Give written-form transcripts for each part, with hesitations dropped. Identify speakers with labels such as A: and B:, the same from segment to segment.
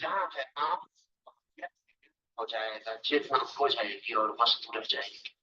A: जहाँ है आप हो जाएगा, चेतना हो जाएगी और वस्तु रह जाएगी।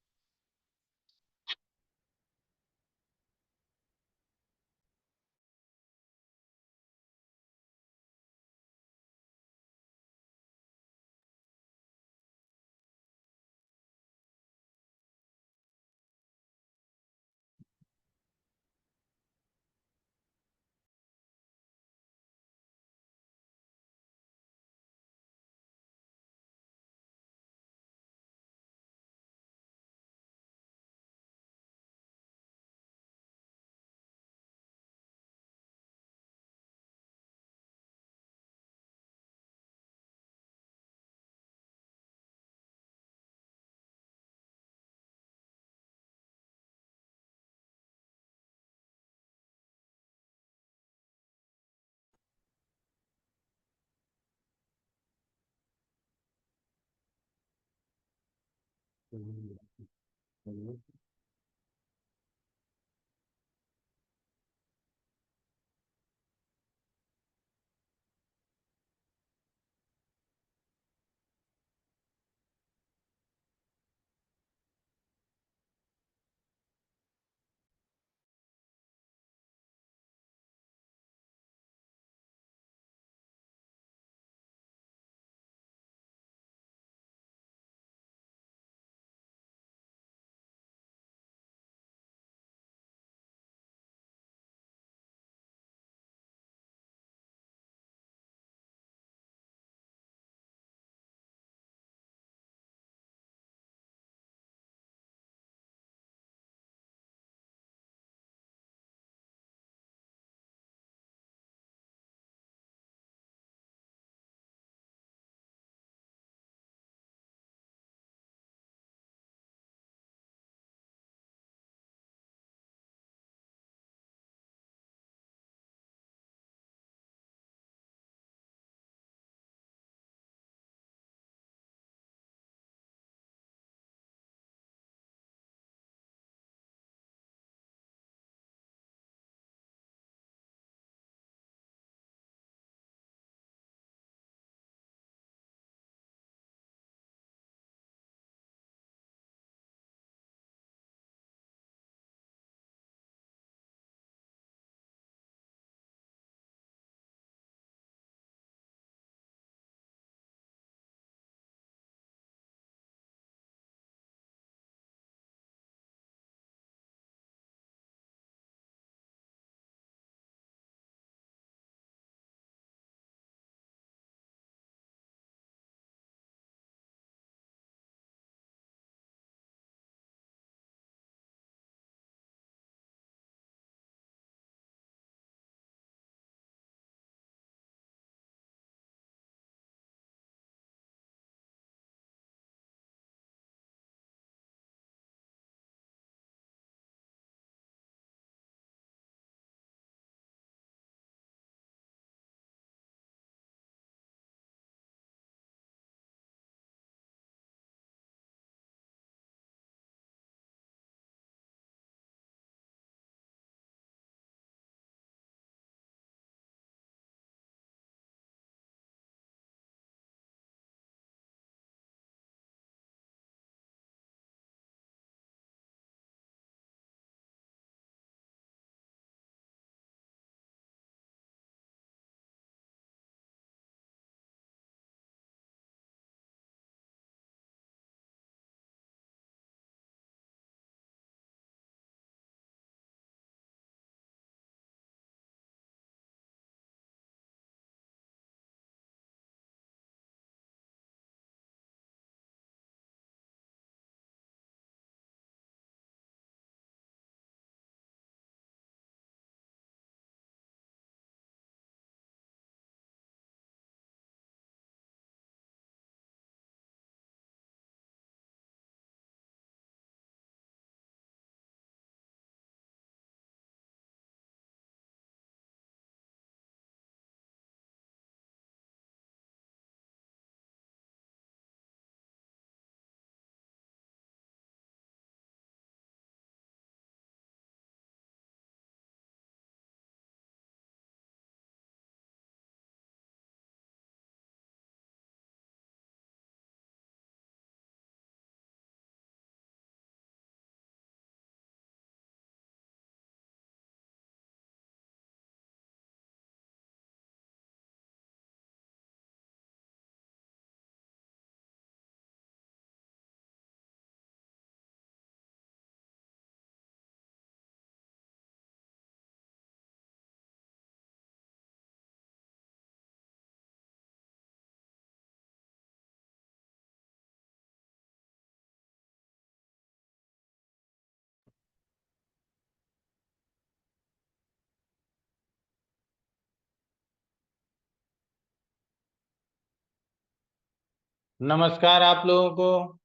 B: नमस्कार आप लोगों को।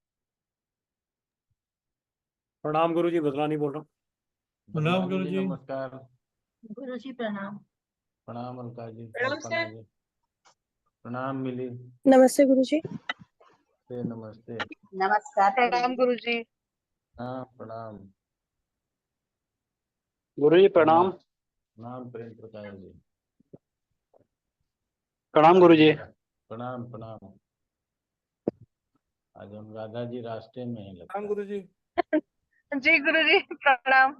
C: प्रणाम गुरु जी, बदलानी बोल रहा हूँ।
B: प्रणाम गुरु जी। नमस्कार।
D: गुरु जी प्रणाम।
B: प्रणाम अलका जी।
D: प्रणाम
B: कल्पना जी। प्रणाम मिली।
D: नमस्ते गुरु जी।
B: नमस्ते।
D: नमस्कार
E: प्रणाम गुरु जी।
B: हाँ प्रणाम।
C: गुरु जी प्रणाम।
B: प्रणाम प्रेम प्रकाश जी।
C: प्रणाम गुरु जी।
B: प्रणाम प्रणाम। आज हम राधा जी रास्ते में हैं लगता है।
C: गुरु जी।
E: जी गुरु जी प्रणाम।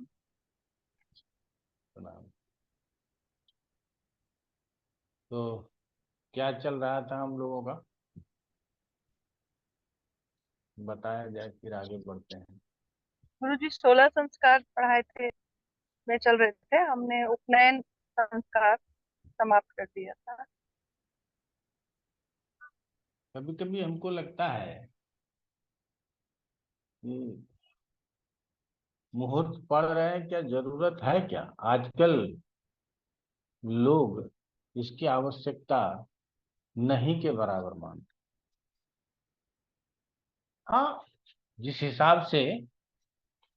B: प्रणाम। तो क्या चल रहा था हम लोगों का, बताया जाए फिर आगे बढ़ते हैं।
E: गुरु जी 16 संस्कार पढ़ाए थे, में चल रहे थे। हमने उपनयन संस्कार समाप्त कर दिया था।
B: कभी कभी हमको लगता है कि मुहूर्त पढ़ रहे हैं, क्या जरूरत है, क्या आजकल लोग इसकी आवश्यकता नहीं के बराबर मानते। हाँ, जिस हिसाब से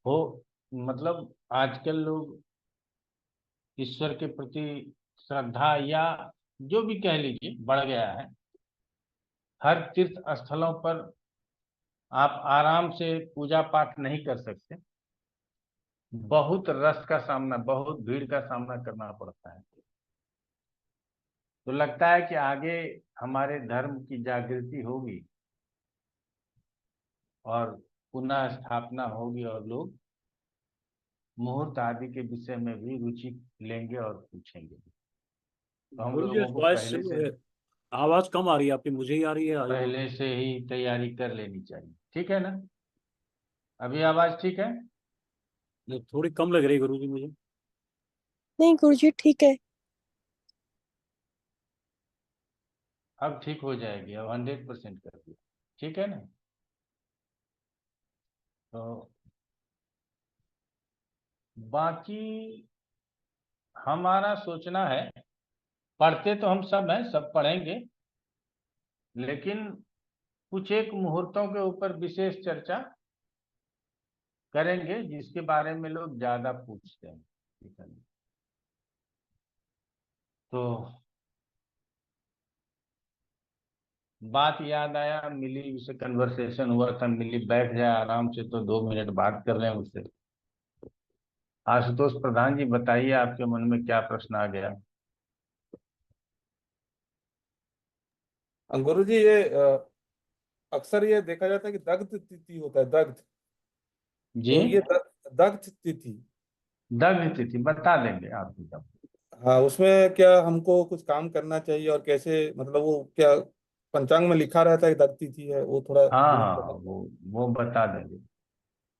B: हो, मतलब आजकल लोग ईश्वर के प्रति श्रद्धा या जो भी कह लीजिए बढ़ गया है। हर तीर्थ स्थलों पर आप आराम से पूजा पाठ नहीं कर सकते, बहुत रस का सामना, बहुत भीड़ का सामना करना पड़ता है। तो लगता है कि आगे हमारे धर्म की जागृति होगी और पुनः स्थापना होगी और लोग मुहूर्त आदि के विषय में भी रुचि लेंगे और पूछेंगे। तो हम
C: गुरु जी
B: लोगों को
C: आवाज कम आ रही है आपकी, मुझे ही आ रही है।
B: पहले से ही तैयारी कर लेनी चाहिए। ठीक है ना? अभी आवाज ठीक है?
C: थोड़ी कम लग रही है गुरु जी मुझे।
D: नहीं गुरु जी ठीक है।
B: अब ठीक हो जाएगी, अब 100% कर दिया। ठीक है ना? तो बाकी हमारा सोचना है, पढ़ते तो हम सब हैं, सब पढ़ेंगे, लेकिन कुछ एक मुहूर्तों के ऊपर विशेष चर्चा करेंगे जिसके बारे में लोग ज्यादा पूछते हैं। ठीक है? तो बात याद आया, मिली से कन्वर्सेशन हुआ था। मिली बैठ जाए आराम से तो 2 मिनट बात कर रहे हैं उससे। आशुतोष प्रधान जी, बताइए आपके मन में क्या प्रश्न आ गया?
F: गुरु जी, ये अक्सर ये देखा जाता है कि दग्ध तिथि होता है, दग्ध।
B: जी,
F: तो ये दग्ध तिथि,
B: दग्ध तिथि बता देंगे आपको जब।
F: हाँ, उसमें क्या हमको कुछ काम करना चाहिए और कैसे, मतलब वो क्या पंचांग में लिखा रहता है कि दग्ध तिथि है, वो थोड़ा
B: हाँ
F: गुरु जी
B: हाँ,
F: बता।
B: वो बता देंगे।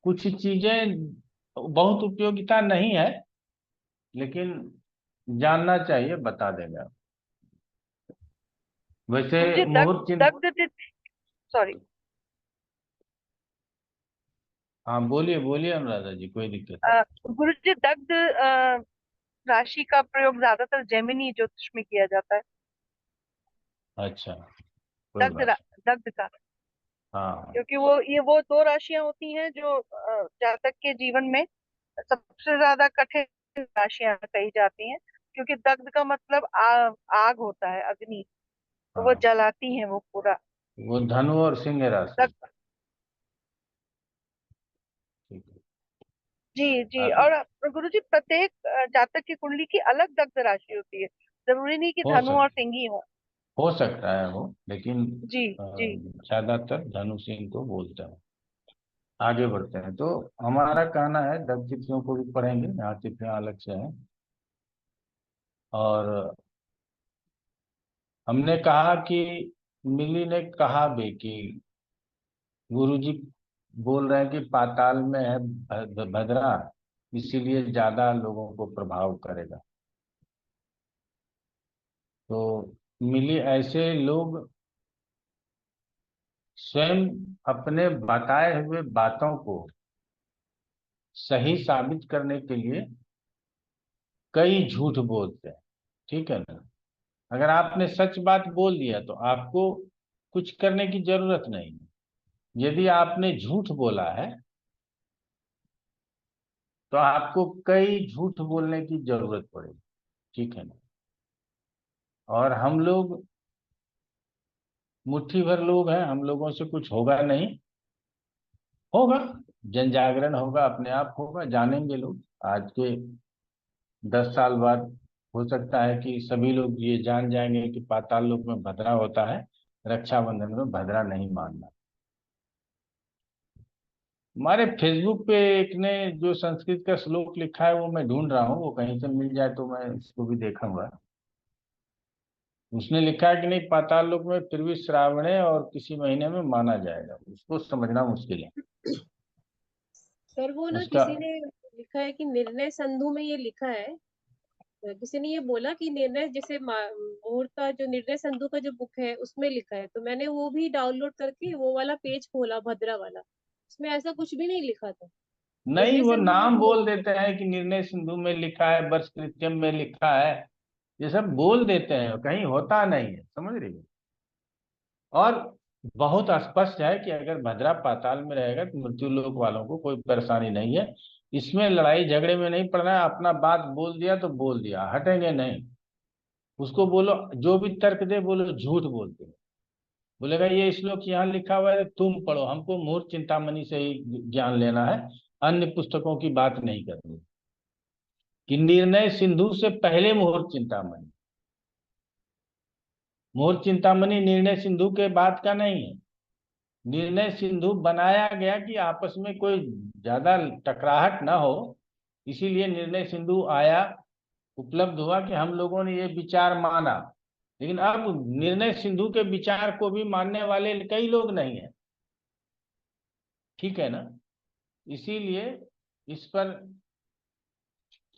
B: कुछ चीजें बहुत उपयोगिता नहीं है, लेकिन जानना चाहिए, बता देंगे आप। वैसे
E: गुरु जी
B: मुहूर्त चिन्ह।
E: दग्ध तिथि, सॉरी।
B: हाँ बोलिए बोलिए अनुराधा जी, कोई दिक्कत नहीं।
E: गुरु जी दग्ध राशि का प्रयोग ज्यादातर जेमिनी ज्योतिष में किया जाता है।
B: अच्छा, कोई बात।
E: दग्ध का,
B: हाँ
E: क्योंकि वो दो राशियां होती हैं जो जातक के जीवन में सबसे ज्यादा कठिन राशियां कही जाती हैं। क्योंकि दग्ध का मतलब आग होता है, अग्नि। तो वो
B: हाँ,
E: जलाती हैं वो पूरा।
B: वो धनु और सिंह राशि।
E: दग्ध,
B: ठीक है।
E: जी जी।
B: आप
E: और गुरु जी प्रत्येक जातक की कुंडली की अलग दग्ध राशि होती है। जरूरी नहीं कि
B: हो
E: धनु
B: सक
E: और सिंह हो।
B: हो सकता है वो, लेकिन
E: जी जी।
B: ज्यादातर धनु सिंह को बोलते हैं। आगे बढ़ते हैं। तो हमारा कहना है दस तिथियों को भी पढ़ेंगे, यहाँ तिथियां अलग से हैं। और हमने कहा कि मिली ने कहा भी कि गुरुजी बोल रहे हैं कि पाताल में है भद्रा, इसीलिए ज्यादा लोगों को प्रभाव करेगा। तो मिली ऐसे लोग स्वयं अपने बताए हुए बातों को सही साबित करने के लिए कई झूठ बोलते हैं। ठीक है ना? अगर आपने सच बात बोल दिया तो आपको कुछ करने की जरूरत नहीं है। यदि आपने झूठ बोला है तो आपको कई झूठ बोलने की जरूरत पड़ेगी, ठीक है ना। और हम लोग मुट्ठी भर लोग हैं, हम लोगों से कुछ होगा नहीं। होगा, जन जागरण होगा, अपने आप होगा, जानेंगे लोग। आज के 10 साल बाद हो सकता है कि सभी लोग ये जान जाएंगे कि पाताल लोक में भद्रा होता है, रक्षाबंधन में भद्रा नहीं मानना। हमारे फेसबुक पे एक ने जो संस्कृत का श्लोक लिखा है वो मैं ढूंढ रहा हूँ, वो कहीं से मिल जाए तो मैं इसको भी देखूंगा। उसने लिखा है कि नहीं, पाताल लोक में फिर भी श्रावणे और किसी महीने में माना जाएगा, उसको समझना मुश्किल है।
G: सर वो ना
B: उसका
G: किसी ने लिखा है कि निर्णय संधु में ये लिखा है, किसी ने ये बोला कि निर्णय जैसे मुहूर्त का जो निर्णय संधु का जो बुक है उसमें लिखा है, तो मैंने वो भी डाउनलोड करके वो वाला पेज खोला, भद्रा वाला, उसमें ऐसा कुछ भी नहीं लिखा था।
B: नहीं,
G: निर्णय
B: वो
G: संधु में
B: नाम
G: भी
B: बोल
G: नहीं
B: देते हैं कि निर्णय सिंधु में लिखा है, वर्ष कृत्यम में लिखा है, ये सब बोल देते हैं, कहीं होता नहीं है, समझ रही हो। और बहुत स्पष्ट है कि अगर भद्रा पाताल में रहेगा तो मृत्यु लोक वालों को कोई परेशानी नहीं है। इसमें लड़ाई झगड़े में नहीं पड़ना है, अपना बात बोल दिया तो बोल दिया, हटेंगे नहीं। उसको बोलो, जो भी तर्क दे बोलो झूठ बोलते हैं। बोलेगा ये श्लोक यहाँ लिखा हुआ है तुम पढ़ो, हमको मूर्ख चिंतामणि से ही ज्ञान लेना है, अन्य पुस्तकों की बात नहीं करनी। कि निर्णय सिंधु से पहले मुहूर्त चिंतामणि, मुहूर्त चिंतामणि निर्णय सिंधु के बाद का नहीं है। निर्णय सिंधु बनाया गया कि आपस में कोई ज्यादा टकराहट ना हो, इसीलिए निर्णय सिंधु आया, उपलब्ध हुआ कि हम लोगों ने ये विचार माना। लेकिन अब निर्णय सिंधु के विचार को भी मानने वाले कई लोग नहीं है, ठीक है ना। इसीलिए इस पर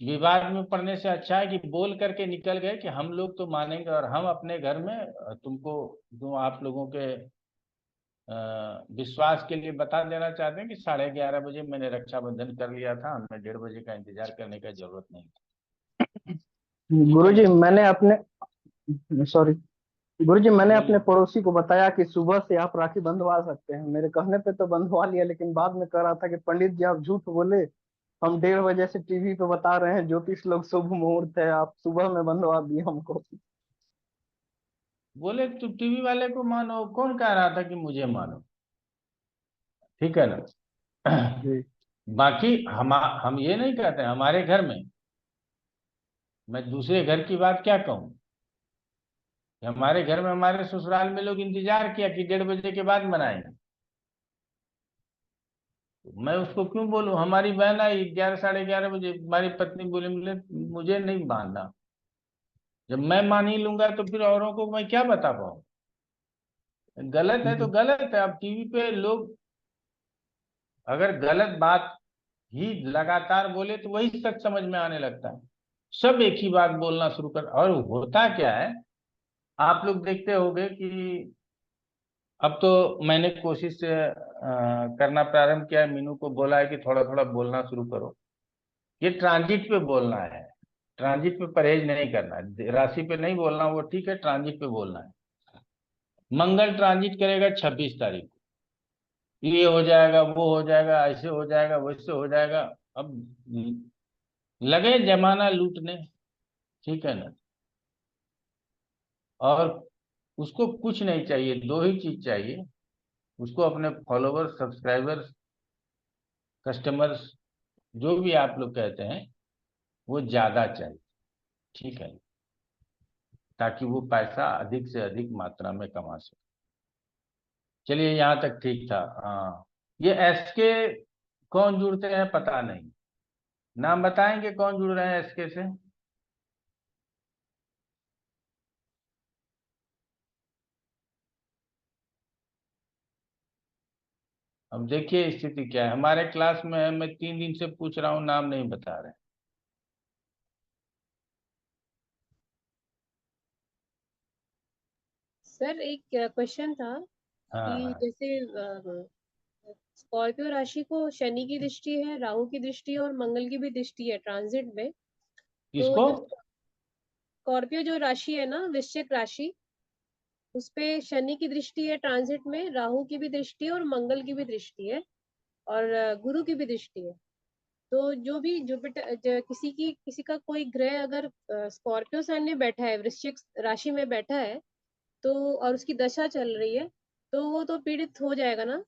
B: विवाद में पड़ने से अच्छा है कि बोल करके निकल गए कि हम लोग तो मानेंगे, और हम अपने घर में तुमको जो आप लोगों के विश्वास के लिए बता देना चाहते हैं कि 11:30 बजे मैंने रक्षाबंधन कर लिया था, हमें 1:30 बजे का इंतजार करने का जरूरत नहीं था। ठीक है
H: गुरुजी
B: ना।
H: मैंने अपने सॉरी गुरुजी मैंने अपने
B: बोलिए।
H: पड़ोसी को बताया कि सुबह से आप राखी बंधवा सकते हैं, मेरे कहने पे तो बंधवा लिया, लेकिन बाद में कह रहा था कि पंडित जी आप झूठ बोले, हम 1:30 बजे से टीवी पे बता रहे हैं ज्योतिष लोग शुभ मुहूर्त है, आप सुबह में बंधवा दिए हमको।
B: बोले तू टीवी वाले को मानो, कौन कह रहा था कि मुझे मानो, ठीक है ना।
H: जी
B: बाकी हम ये नहीं कहते हमारे घर में, मैं दूसरे घर की बात क्या कहूँ। हमारे घर में, हमारे ससुराल में लोग इंतजार किया कि 1:30 बजे के बाद मनाएंगे। मैं उसको क्यों बोलूं, हमारी बहन आई 11, 11:30 बजे, हमारी पत्नी बोली मुझे नहीं मानना। जब मैं मान ही लूंगा तो फिर औरों को मैं क्या बता पाऊँ। गलत है तो गलत है। अब टीवी पे लोग अगर गलत बात ही लगातार बोले तो वही सच समझ में आने लगता है। सब एक ही बात बोलना शुरू कर, और होता क्या है, आप लोग देखते होंगे कि अब तो मैंने कोशिश करना प्रारंभ किया है, मीनू को बोला है कि थोड़ा थोड़ा बोलना शुरू करो। ये ट्रांजिट पे बोलना है, ट्रांजिट पे परहेज नहीं करना है, राशि पे नहीं बोलना, वो ठीक है, ट्रांजिट पे बोलना है। मंगल ट्रांजिट करेगा 26 तारीख को, ये हो जाएगा, वो हो जाएगा, ऐसे हो जाएगा, वैसे हो जाएगा। अब लगे जमाना लूटने, ठीक है ना। और उसको कुछ नहीं चाहिए, दो ही चीज चाहिए उसको, अपने फॉलोवर्स, सब्सक्राइबर्स, कस्टमर्स, जो भी आप लोग कहते हैं, वो ज्यादा चाहिए, ठीक है, ताकि वो पैसा अधिक से अधिक मात्रा में कमा सके। चलिए यहाँ तक ठीक था। हाँ, ये एसके कौन जुड़ते हैं पता नहीं, नाम बताएंगे कौन जुड़ रहे हैं एसके से। अब देखिए स्थिति क्या है, हमारे क्लास में है, मैं 3 दिन से पूछ रहा हूँ, नाम नहीं बता रहे।
G: सर एक क्वेश्चन था
B: हाँ
G: कि
B: हाँ।
G: जैसे स्कॉर्पियो राशि को शनि की दृष्टि है, राहु की दृष्टि है और मंगल की भी दृष्टि है ट्रांजिट में, तो
B: किसको?
G: जो स्कॉर्पियो जो राशि है ना, वृश्चिक राशि, उस पे शनि की दृष्टि है ट्रांजिट में, राहु की भी दृष्टि है और मंगल की भी दृष्टि है और गुरु की भी दृष्टि है। तो जो भी जुपिटर किसी का कोई ग्रह अगर स्कॉर्पियो साइन में बैठा है, वृश्चिक राशि में बैठा है, तो और उसकी दशा चल रही है, तो वो तो पीड़ित हो जाएगा ना।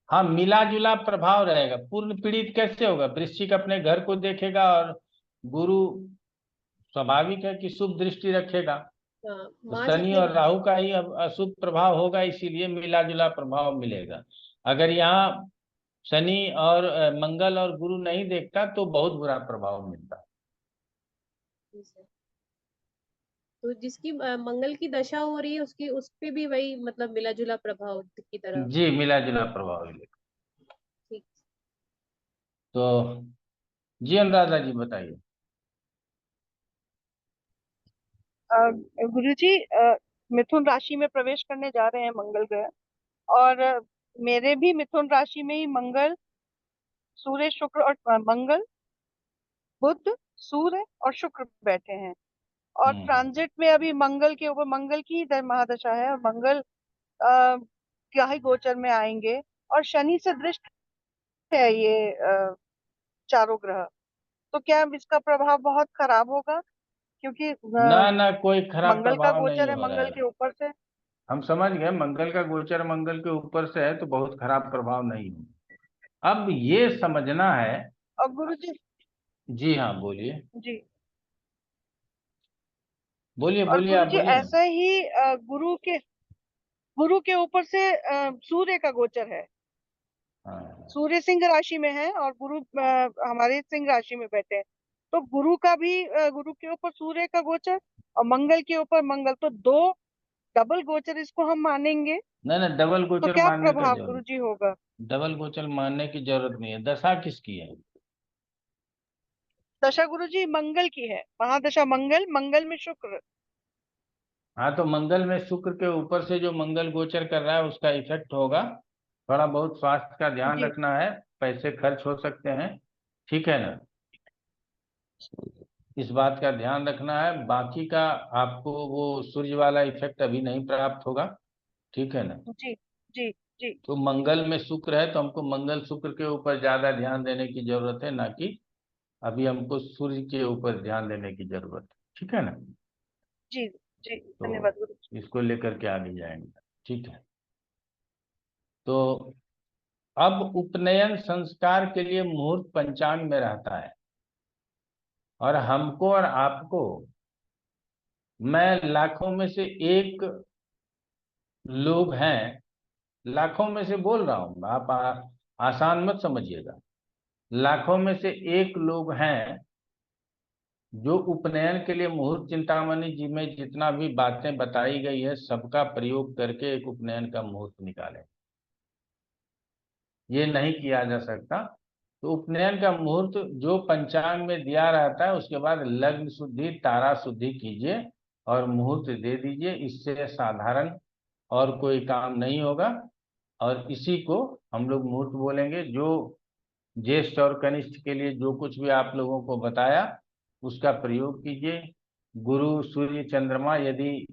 B: हाँ, मिला जुला प्रभाव रहेगा। पूर्ण पीड़ित कैसे होगा? वृश्चिक अपने घर को देखेगा और गुरु स्वाभाविक है कि शुभ दृष्टि रखेगा,
G: हाँ,
B: तो
G: मार्च
B: शनि
G: अपने
B: और राहु का ही अब अशुभ प्रभाव होगा, इसीलिए मिला जुला प्रभाव मिलेगा। अगर यहाँ शनि और मंगल और गुरु नहीं देखता तो बहुत बुरा प्रभाव मिलता।
G: तो जिसकी मंगल की दशा हो रही है उसकी उस पे भी वही मतलब मिला जुला प्रभाव की तरह।
B: जी, मिला जुला प्रभाव मिलेगा।
G: ठीक।
B: तो जी अनुराधा जी बताइए।
E: गुरुजी, मिथुन राशि में प्रवेश करने जा रहे हैं मंगल ग्रह, और मेरे भी मिथुन राशि में ही मंगल, सूर्य, शुक्र और मंगल, बुध, सूर्य और शुक्र बैठे हैं। और
B: हम्म।
E: ट्रांजिट में अभी मंगल के ऊपर, मंगल की ही महादशा है, और मंगल क्या ही गोचर में आएंगे, और शनि से दृष्ट है ये चारों ग्रह। तो क्या इसका प्रभाव बहुत खराब होगा? क्योंकि
B: ना ना, कोई खराब
E: मंगल का
B: प्रभाव नहीं
E: गोचर है
B: हो रहा
E: मंगल
B: है।
E: के ऊपर से।
B: हम समझ गए, मंगल का गोचर मंगल के ऊपर से है तो बहुत खराब प्रभाव नहीं हो। अब ये समझना है।
E: और गुरुजी,
B: जी हाँ, बोलिए
E: जी,
B: बोलिए
E: और
B: बोलिए, आप
E: गुरुजी
B: बोलिए ना।
E: ऐसा ही गुरु के ऊपर से सूर्य का गोचर है।
B: हाँ।
E: सूर्य सिंह राशि में है और गुरु हमारे सिंह राशि में बैठे हैं। तो गुरु का भी गुरु के ऊपर सूर्य का गोचर, और मंगल के ऊपर मंगल, तो दो डबल गोचर इसको हम मानेंगे।
B: नहीं नहीं, डबल
E: तो
B: गोचर
E: क्या
B: मानने का
E: प्रभाव
B: जरूरत
E: गुरुजी होगा?
B: डबल गोचर मानने की जरूरत नहीं है। दशा किसकी है?
E: दशा गुरुजी मंगल की है, महादशा मंगल, मंगल में शुक्र।
B: हाँ, तो मंगल में शुक्र के ऊपर से जो मंगल गोचर कर रहा है उसका इफेक्ट होगा। थोड़ा बहुत स्वास्थ्य का ध्यान
E: जी,
B: रखना है, पैसे खर्च हो सकते हैं, ठीक है ना? इस बात का ध्यान रखना है। बाकी का आपको वो सूर्य वाला इफेक्ट अभी नहीं प्राप्त होगा, ठीक है ना?
E: जी, जी, जी,
B: तो मंगल में शुक्र है तो हमको मंगल शुक्र के ऊपर ज्यादा ध्यान देने की जरूरत है, ना कि अभी हमको सूर्य के ऊपर ध्यान देने की जरूरत है, ठीक है ना?
E: जी, जी,
B: तो
E: धन्यवाद गुरुजी।
B: इसको लेकर के आगे जाएंगे, ठीक है? तो अब उपनयन संस्कार के लिए मुहूर्त पंचांग में रहता है, और हमको और आपको, मैं लाखों में से एक लोग हैं, लाखों में से बोल रहा हूं, आप आसान मत समझिएगा। लाखों में से एक लोग हैं जो उपनयन के लिए मुहूर्त चिंतामणि जी में जितना भी बातें बताई गई है सबका प्रयोग करके एक उपनयन का मुहूर्त निकालें। ये नहीं किया जा सकता। तो उपनयन का मुहूर्त जो पंचांग में दिया रहता है उसके बाद लग्न शुद्धि तारा शुद्धि कीजिए और मुहूर्त दे दीजिए। इससे साधारण और कोई काम नहीं होगा, और इसी को हम लोग मुहूर्त बोलेंगे। जो ज्येष्ठ और कनिष्ठ के लिए जो कुछ भी आप लोगों को बताया उसका प्रयोग कीजिए। गुरु सूर्य चंद्रमा यदि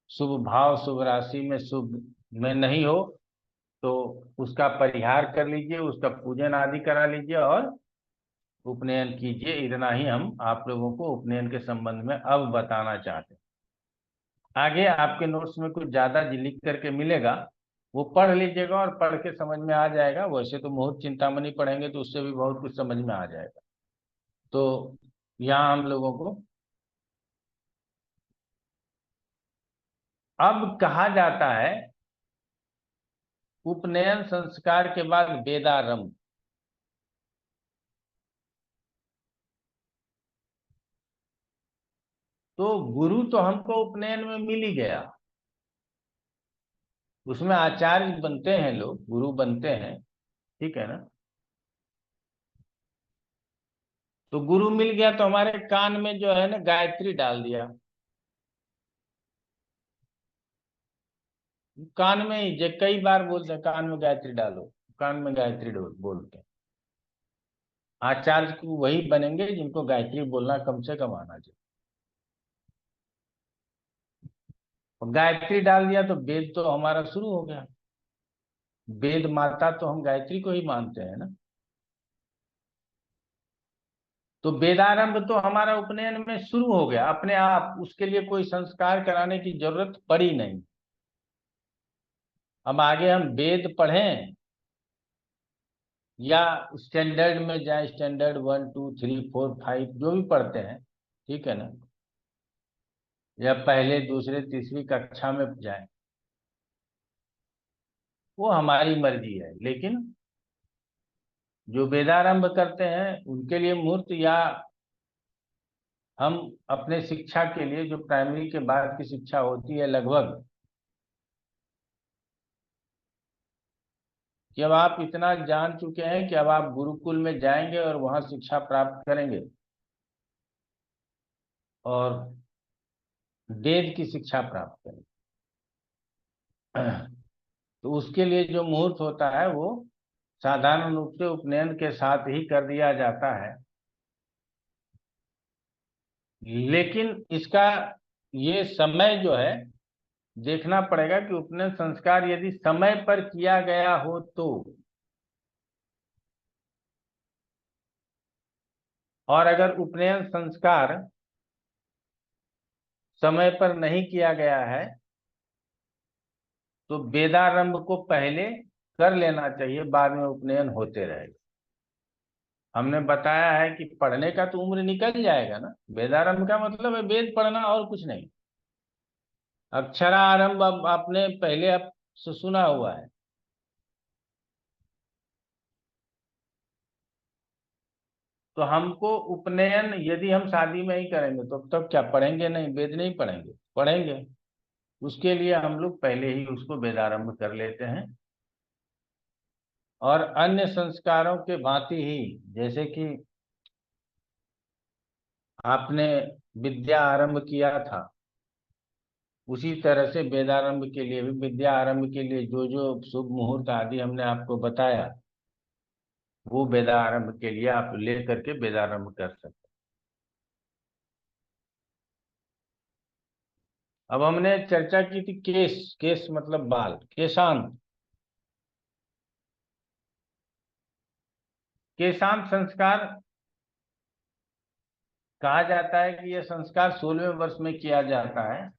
B: शुभ भाव शुभ राशि में शुभ में नहीं हो तो उसका परिहार कर लीजिए, उसका पूजन आदि करा लीजिए और उपनयन कीजिए। इतना ही हम आप लोगों को उपनयन के संबंध में अब बताना चाहते हैं। आगे आपके नोट्स में कुछ ज्यादा लिख करके मिलेगा, वो पढ़ लीजिएगा और पढ़ के समझ में आ जाएगा। वैसे तो मुहूर्त चिंतामणि पढ़ेंगे तो उससे भी बहुत कुछ समझ में आ जाएगा। तो यहाँ हम लोगों को अब कहा जाता है उपनयन संस्कार के बाद वेदारंभ। तो गुरु तो हमको उपनयन में मिल ही गया, उसमें आचार्य बनते हैं लोग, गुरु बनते हैं, ठीक है ना? तो गुरु मिल गया तो हमारे कान में जो है ना गायत्री डाल दिया। कान में ही कई बार बोलते हैं कान में गायत्री डालो, कान में गायत्री बोलते हैं। आचार्य को वही बनेंगे जिनको गायत्री बोलना कम से कम आना चाहिए। और गायत्री डाल दिया तो वेद तो हमारा शुरू हो गया। वेद माता तो हम गायत्री को ही मानते हैं ना। तो वेदारंभ तो हमारा उपनयन में शुरू हो गया अपने आप, उसके लिए कोई संस्कार कराने की जरूरत पड़ी नहीं। अब आगे हम वेद पढ़ें या स्टैंडर्ड में जाए, स्टैंडर्ड 1 2 3 4 5 जो भी पढ़ते हैं, ठीक है ना, या पहले दूसरे तीसरी कक्षा में जाए, वो हमारी मर्जी है। लेकिन जो वेदारंभ करते हैं उनके लिए मुहूर्त, या हम अपने शिक्षा के लिए जो प्राइमरी के बाद की शिक्षा होती है लगभग, कि अब आप इतना जान चुके हैं कि अब आप गुरुकुल में जाएंगे और वहां शिक्षा प्राप्त करेंगे और वेद की शिक्षा प्राप्त करेंगे। तो उसके लिए जो मुहूर्त होता है वो साधारण रूप से उपनयन के साथ ही कर दिया जाता है। लेकिन इसका ये समय जो है देखना पड़ेगा कि उपनयन संस्कार यदि समय पर किया गया हो तो, और अगर उपनयन संस्कार समय पर नहीं किया गया है तो वेदारंभ को पहले कर लेना चाहिए, बाद में उपनयन होते रहेगा। हमने बताया है कि पढ़ने का तो उम्र निकल जाएगा ना, वेदारंभ का मतलब है वेद पढ़ना और कुछ नहीं। अक्षरारंभ अब आपने पहले अब से सुना हुआ है। तो हमको उपनयन यदि हम शादी में ही करेंगे तो तब क्या पढ़ेंगे नहीं, वेद नहीं पढ़ेंगे, पढ़ेंगे। उसके लिए हम लोग पहले ही उसको वेदारंभ कर लेते हैं। और अन्य संस्कारों के भांति ही, जैसे कि आपने विद्या आरंभ किया था, उसी तरह से वेदारंभ के लिए भी, विद्या आरंभ के लिए जो जो शुभ मुहूर्त आदि हमने आपको बताया, वो वेदारंभ के लिए आप ले करके वेदारंभ कर सकते। अब हमने चर्चा की थी केश, केश मतलब बाल, केशांत। केशांत संस्कार कहा जाता है कि यह संस्कार 16वें वर्ष में किया जाता है।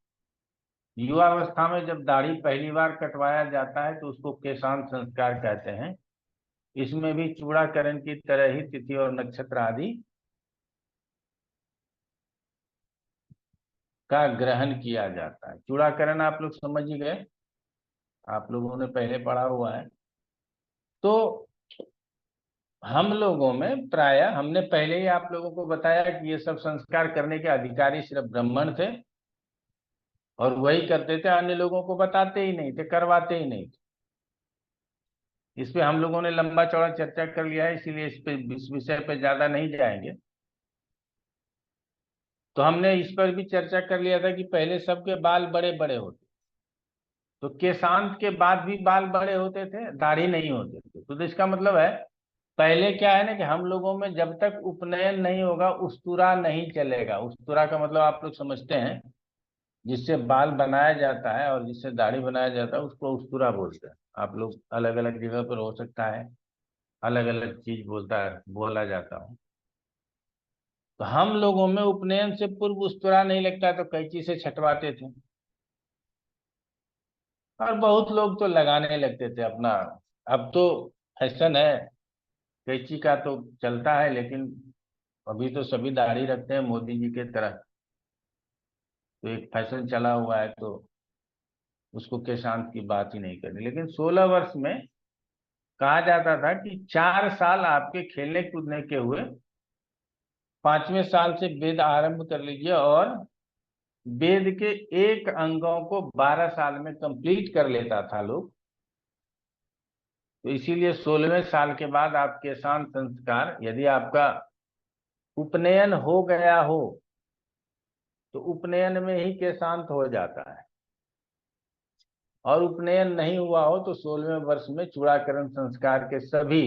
B: युवावस्था में जब दाढ़ी पहली बार कटवाया जाता है तो उसको केशांत संस्कार कहते हैं। इसमें भी चूड़ाकरण की तरह ही तिथि और नक्षत्र आदि का ग्रहण किया जाता है। चूड़ाकरण आप लोग समझ ही गए, आप लोगों ने पहले पढ़ा हुआ है। तो हम लोगों में प्राय, हमने पहले ही आप लोगों को बताया कि ये सब संस्कार करने के अधिकारी सिर्फ ब्राह्मण थे और वही करते थे, अन्य लोगों को बताते ही नहीं थे, करवाते ही नहीं थे। इस पे हम लोगों ने लंबा चौड़ा चर्चा कर लिया है, इसीलिए इस विषय पे ज्यादा नहीं जाएंगे। तो हमने इस पर भी चर्चा कर लिया था कि पहले सबके बाल बड़े बड़े होते, तो केशांत के बाद भी बाल बड़े होते थे, दाढ़ी नहीं होते थे। तो इसका मतलब है पहले क्या है ना कि हम लोगों में जब तक उपनयन नहीं होगा उस्तुरा नहीं चलेगा। उस्तुरा का मतलब आप लोग समझते हैं, जिससे बाल बनाया जाता है और जिससे दाढ़ी बनाया जाता है उसको उस्तुरा बोलते हैं। आप लोग अलग अलग जगह पर हो सकता है अलग अलग चीज बोला जाता हो। तो हम लोगों में उपनयन से पूर्व उस्तुरा नहीं लगता तो कैंची से छटवाते थे, और बहुत लोग तो लगाने लगते थे अपना। अब तो फैशन है, कैंची का तो चलता है, लेकिन अभी तो सभी दाढ़ी रखते हैं मोदी जी के तरह। तो एक फैशन चला हुआ है तो उसको केशांत की बात ही नहीं करनी। लेकिन 16 वर्ष में कहा जाता था कि 4 साल आपके खेलने कूदने के हुए, 5वें साल से वेद आरंभ कर लीजिए और वेद के एक अंगों को 12 साल में कंप्लीट कर लेता था लोग। तो इसीलिए 16वें साल के बाद आप केशांत संस्कार, यदि आपका उपनयन हो गया हो तो उपनयन में ही केशांत हो जाता है, और उपनयन नहीं हुआ हो तो 16वें वर्ष में चूड़ाकरण संस्कार के सभी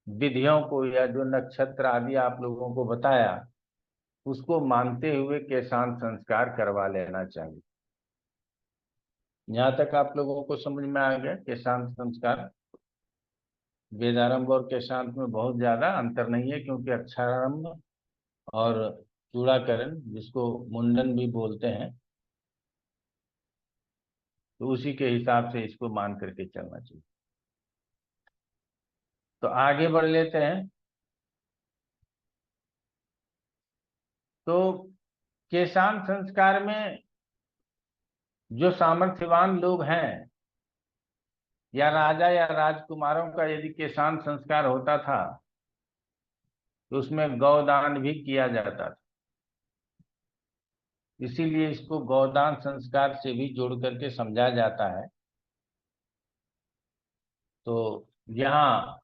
B: विधियों को, या जो नक्षत्र आदि आप लोगों को बताया, उसको मानते हुए केशांत संस्कार करवा लेना चाहिए। यहाँ तक आप लोगों को समझ में आ गया केशांत संस्कार? वेदारंभ और केशांत में बहुत ज्यादा अंतर नहीं है, क्योंकि अक्षरारंभ और चूड़ाकरण, जिसको मुंडन भी बोलते हैं, तो उसी के हिसाब से इसको मान करके चलना चाहिए। तो आगे बढ़ लेते हैं। तो केशांत संस्कार में जो सामर्थ्यवान लोग हैं, या राजा या राजकुमारों का यदि केशांत संस्कार होता था, तो उसमें गौदान भी किया जाता था। इसीलिए इसको गौदान संस्कार से भी जोड़ करके समझा जाता है। तो यहाँ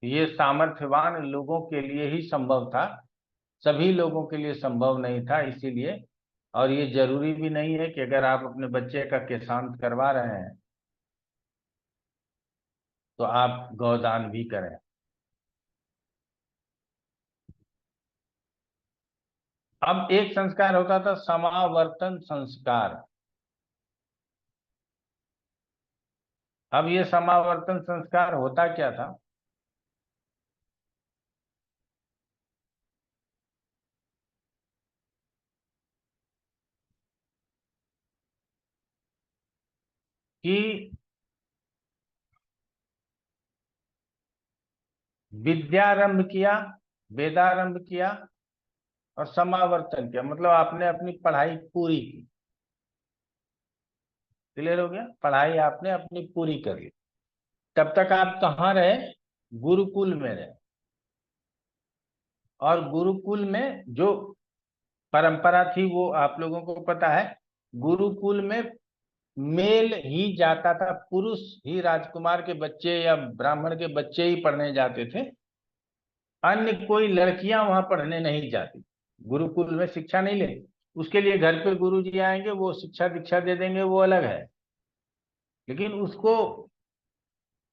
B: ये सामर्थ्यवान लोगों के लिए ही संभव था, सभी लोगों के लिए संभव नहीं था। इसीलिए, और ये जरूरी भी नहीं है कि अगर आप अपने बच्चे का केशांत करवा रहे हैं तो आप गौदान भी करें। अब एक संस्कार होता था समावर्तन संस्कार। अब ये समावर्तन संस्कार होता क्या था? कि विद्यारंभ किया, वेदारंभ किया और समावर्तन किया, मतलब आपने अपनी पढ़ाई पूरी की। क्लियर हो गया? पढ़ाई आपने अपनी पूरी कर ली। तब तक आप कहाँ रहे? गुरुकुल में रहे। और गुरुकुल में जो परंपरा थी वो आप लोगों को पता है। गुरुकुल में मेल ही जाता था, पुरुष ही, राजकुमार के बच्चे या ब्राह्मण के बच्चे ही पढ़ने जाते थे। अन्य कोई लड़कियां वहां पढ़ने नहीं जाती, गुरुकुल में शिक्षा नहीं ले। उसके लिए घर पे गुरुजी आएंगे, वो शिक्षा दीक्षा दे देंगे, वो अलग है। लेकिन उसको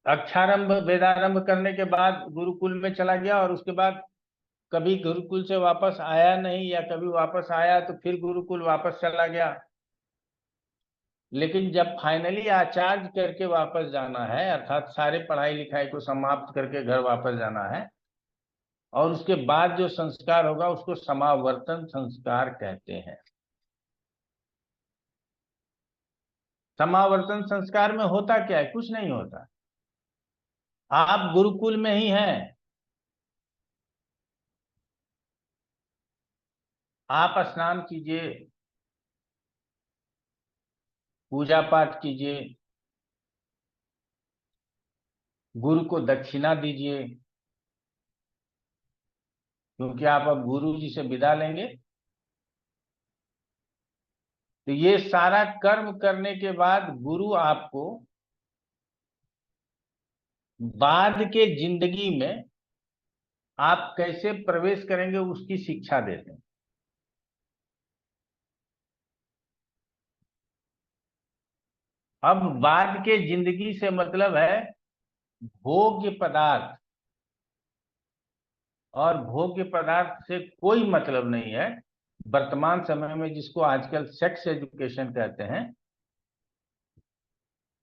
B: अक्षारंभ वेदारंभ करने के बाद गुरुकुल में चला गया, और उसके बाद कभी गुरुकुल से वापस आया नहीं, या कभी वापस आया तो फिर गुरुकुल वापस चला गया। लेकिन जब फाइनली आचार्य करके वापस जाना है, अर्थात सारे पढ़ाई लिखाई को समाप्त करके घर वापस जाना है, और उसके बाद जो संस्कार होगा उसको समावर्तन संस्कार कहते हैं। समावर्तन संस्कार में होता क्या है? कुछ नहीं होता। आप गुरुकुल में ही हैं, आप स्नान कीजिए, पूजा पाठ कीजिए, गुरु को दक्षिणा दीजिए, क्योंकि आप अब गुरु जी से विदा लेंगे। तो ये सारा कर्म करने के बाद गुरु आपको बाद के जिंदगी में आप कैसे प्रवेश करेंगे उसकी शिक्षा देते हैं। अब बाद के जिंदगी से मतलब है भोग्य पदार्थ, और भोग्य पदार्थ से कोई मतलब नहीं है। वर्तमान समय में जिसको आजकल सेक्स एजुकेशन कहते हैं,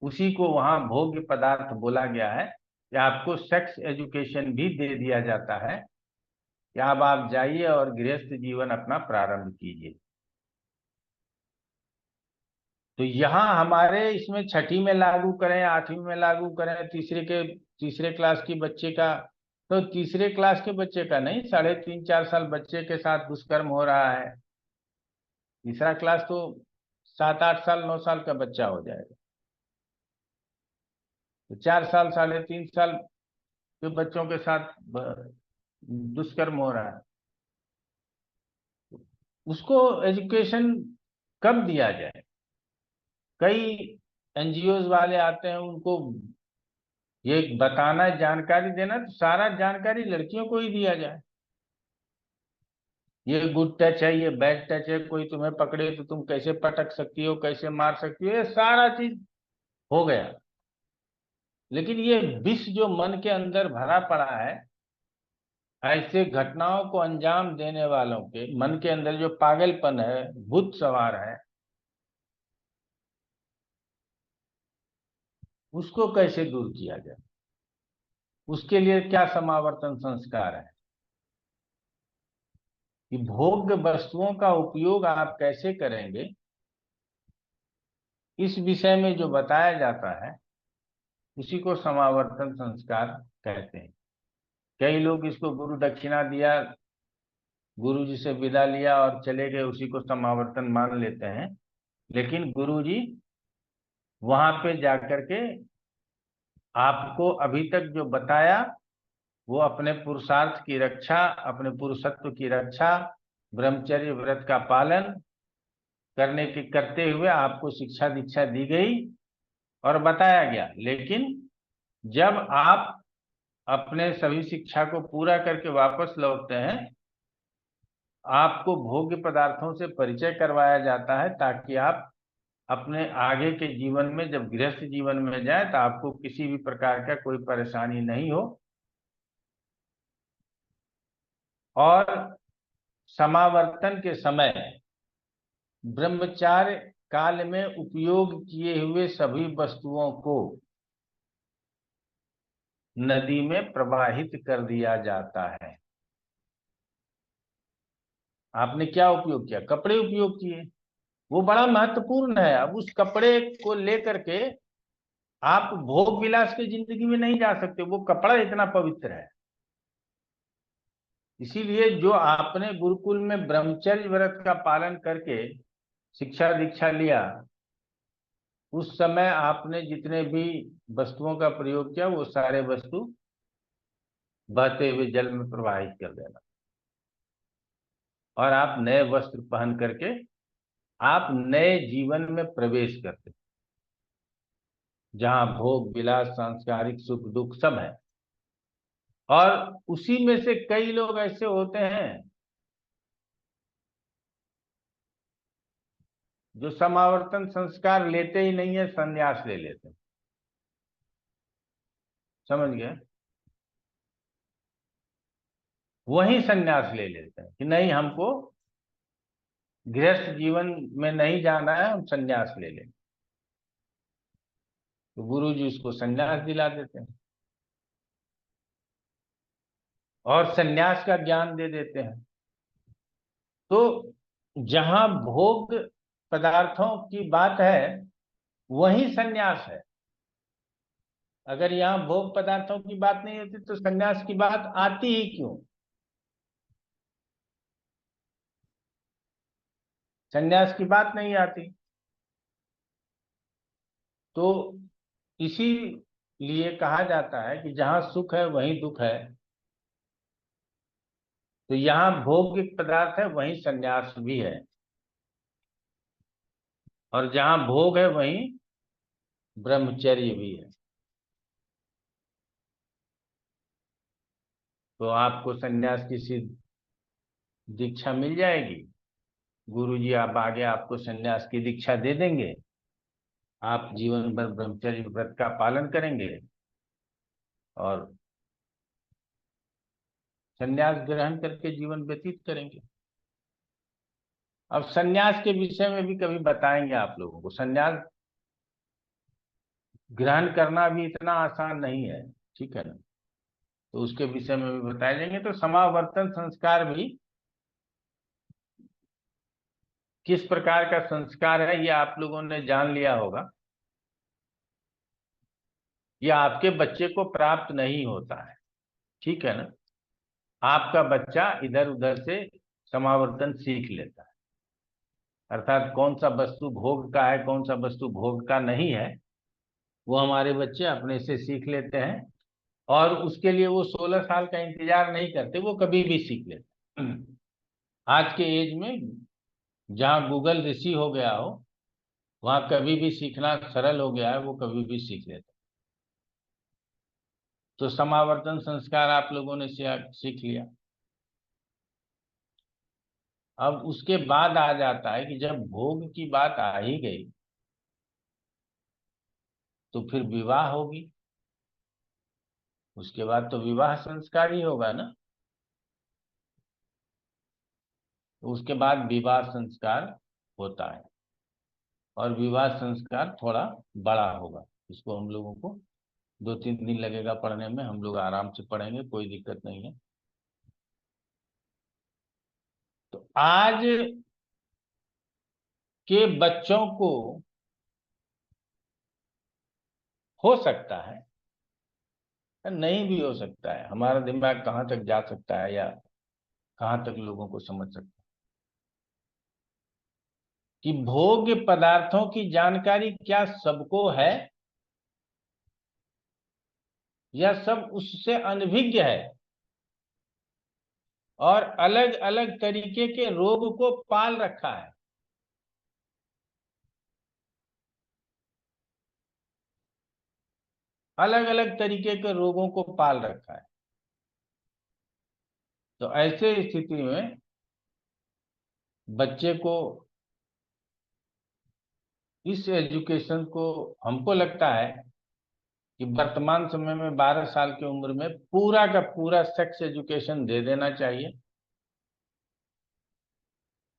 B: उसी को वहां भोग्य पदार्थ बोला गया है। या आपको सेक्स एजुकेशन भी दे दिया जाता है कि अब आप जाइए और गृहस्थ जीवन अपना प्रारंभ कीजिए। तो यहाँ हमारे इसमें छठी में लागू करें, आठवीं में लागू करें, तीसरे क्लास की बच्चे का, तो तीसरे क्लास के बच्चे का नहीं, 3.5-4 साल बच्चे के साथ दुष्कर्म हो रहा है। तीसरा क्लास तो 7-8 साल 9 साल का बच्चा हो जाएगा। तो 4 साल 3.5 साल के बच्चों के साथ दुष्कर्म हो रहा है। उसको एजुकेशन कब दिया जाए? कई एनजीओ वाले आते हैं, उनको ये बताना, जानकारी देना, तो सारा जानकारी लड़कियों को ही दिया जाए। ये गुड टच है, ये बैड टच है, कोई तुम्हें पकड़े तो तुम कैसे पटक सकती हो, कैसे मार सकती हो, ये सारा चीज हो गया। लेकिन ये विष जो मन के अंदर भरा पड़ा है, ऐसे घटनाओं को अंजाम देने वालों के मन के अंदर जो पागलपन है, भूत सवार है, उसको कैसे दूर किया जाए, उसके लिए क्या समावर्तन संस्कार है, कि भोग्य वस्तुओं का उपयोग आप कैसे करेंगे, इस विषय में जो बताया जाता है उसी को समावर्तन संस्कार कहते हैं। कई लोग इसको गुरु दक्षिणा दिया, गुरु जी से विदा लिया और चले गए, उसी को समावर्तन मान लेते हैं। लेकिन गुरु जी वहां पे जाकर के आपको अभी तक जो बताया वो अपने पुरुषार्थ की रक्षा, अपने पुरुषत्व की रक्षा, ब्रह्मचर्य व्रत का पालन करते हुए आपको शिक्षा दीक्षा दी गई और बताया गया। लेकिन जब आप अपने सभी शिक्षा को पूरा करके वापस लौटते हैं, आपको भोग्य पदार्थों से परिचय करवाया जाता है ताकि आप अपने आगे के जीवन में, जब गृहस्थ जीवन में जाए, तो आपको किसी भी प्रकार का कोई परेशानी नहीं हो। और समावर्तन के समय ब्रह्मचार्य काल में उपयोग किए हुए सभी वस्तुओं को नदी में प्रवाहित कर दिया जाता है। आपने क्या उपयोग किया? कपड़े उपयोग किए, वो बड़ा महत्वपूर्ण है। अब उस कपड़े को लेकर के आप भोग विलास की जिंदगी में नहीं जा सकते, वो कपड़ा इतना पवित्र है। इसीलिए जो आपने गुरुकुल में ब्रह्मचर्य व्रत का पालन करके शिक्षा दीक्षा लिया, उस समय आपने जितने भी वस्तुओं का प्रयोग किया वो सारे वस्तु बहते हुए जल में प्रवाहित कर देना, और आप नए वस्त्र पहन करके आप नए जीवन में प्रवेश करते, जहां भोग विलास सांस्कारिक सुख दुख सब है। और उसी में से कई लोग ऐसे होते हैं जो समावर्तन संस्कार लेते ही नहीं है, संन्यास ले लेते हैं। समझ गए? वही संन्यास ले लेते हैं कि नहीं, हमको गृहस्थ जीवन में नहीं जाना है, हम संन्यास ले लेंगे। तो गुरु जी उसको संन्यास दिला देते हैं और संन्यास का ज्ञान दे देते हैं। तो जहां भोग पदार्थों की बात है वही संन्यास है। अगर यहाँ भोग पदार्थों की बात नहीं होती तो संन्यास की बात आती ही क्यों? संन्यास की बात नहीं आती। तो इसीलिए कहा जाता है कि जहां सुख है वहीं दुख है। तो यहाँ भोग पदार्थ है वहीं संन्यास भी है, और जहां भोग है वहीं ब्रह्मचर्य भी है। तो आपको संन्यास की दीक्षा मिल जाएगी। गुरुजी आप आगे आपको संन्यास की दीक्षा दे देंगे, आप जीवन भर ब्रह्मचर्य व्रत का पालन करेंगे और संन्यास ग्रहण करके जीवन व्यतीत करेंगे। अब संन्यास के विषय में भी कभी बताएंगे आप लोगों को। संन्यास ग्रहण करना भी इतना आसान नहीं है, ठीक है ना? तो उसके विषय में भी बताए जाएंगे। तो समावर्तन संस्कार भी किस प्रकार का संस्कार है ये आप लोगों ने जान लिया होगा। यह आपके बच्चे को प्राप्त नहीं होता है, ठीक है ना? आपका बच्चा इधर उधर से समावर्तन सीख लेता है, अर्थात कौन सा वस्तु भोग का है कौन सा वस्तु भोग का नहीं है, वो हमारे बच्चे अपने से सीख लेते हैं। और उसके लिए वो 16 साल का इंतजार नहीं करते, वो कभी भी सीख लेते हैं। आज के एज में जहाँ गूगल ऋषि हो गया हो, वहाँ कभी भी सीखना सरल हो गया है, वो कभी भी सीख लेते हैं। तो समावर्तन संस्कार आप लोगों ने सीख लिया। अब उसके बाद आ जाता है कि जब भोग की बात आ ही गई तो फिर विवाह होगी। उसके बाद तो विवाह संस्कार ही होगा ना। तो उसके बाद विवाह संस्कार होता है, और विवाह संस्कार थोड़ा बड़ा होगा। इसको हम लोगों को 2-3 दिन लगेगा पढ़ने में, हम लोग आराम से पढ़ेंगे, कोई दिक्कत नहीं है। तो आज के बच्चों को हो सकता है, नहीं भी हो सकता है, हमारा दिमाग कहाँ तक जा सकता है या कहाँ तक लोगों को समझ सकता है कि भोग्य पदार्थों की जानकारी क्या सबको है या सब उससे अनभिज्ञ है और अलग अलग तरीके के रोग को पाल रखा है। अलग अलग तरीके के रोगों को पाल रखा है। तो ऐसे स्थिति में बच्चे को इस एजुकेशन को, हमको लगता है कि वर्तमान समय में 12 साल की उम्र में पूरा का पूरा सेक्स एजुकेशन दे देना चाहिए,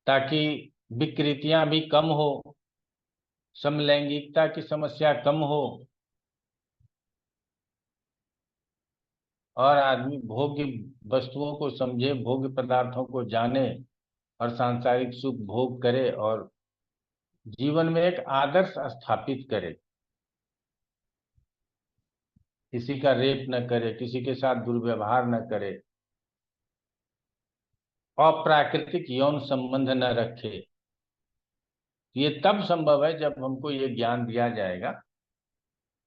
B: ताकि विकृतियां भी कम हो, समलैंगिकता की समस्या कम हो और आदमी भोग्य वस्तुओं को समझे, भोग्य पदार्थों को जाने और सांसारिक सुख भोग करे और जीवन में एक आदर्श स्थापित करे। किसी का रेप न करे, किसी के साथ दुर्व्यवहार न करे, अप्राकृतिक यौन संबंध न रखे। ये तब संभव है जब हमको ये ज्ञान दिया जाएगा।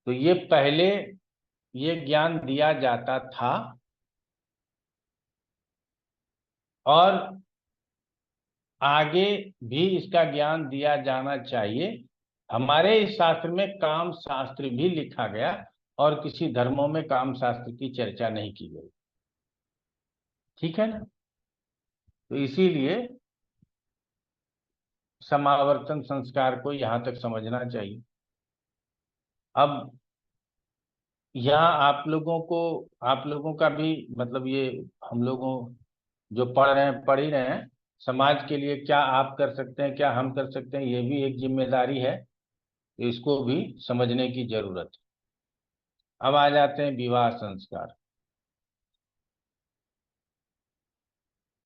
B: तो ये पहले ये ज्ञान दिया जाता था और आगे भी इसका ज्ञान दिया जाना चाहिए। हमारे इस शास्त्र में काम शास्त्र भी लिखा गया और किसी धर्मों में काम शास्त्र की चर्चा नहीं की गई, ठीक है ना। तो इसीलिए समावर्तन संस्कार को यहां तक समझना चाहिए। अब यहाँ आप लोगों का भी मतलब ये हम लोगों जो पढ़ रहे हैं, पढ़ ही रहे हैं, समाज के लिए क्या आप कर सकते हैं, क्या हम कर सकते हैं, ये भी एक जिम्मेदारी है। इसको भी समझने की जरूरत है। अब आ जाते हैं विवाह संस्कार।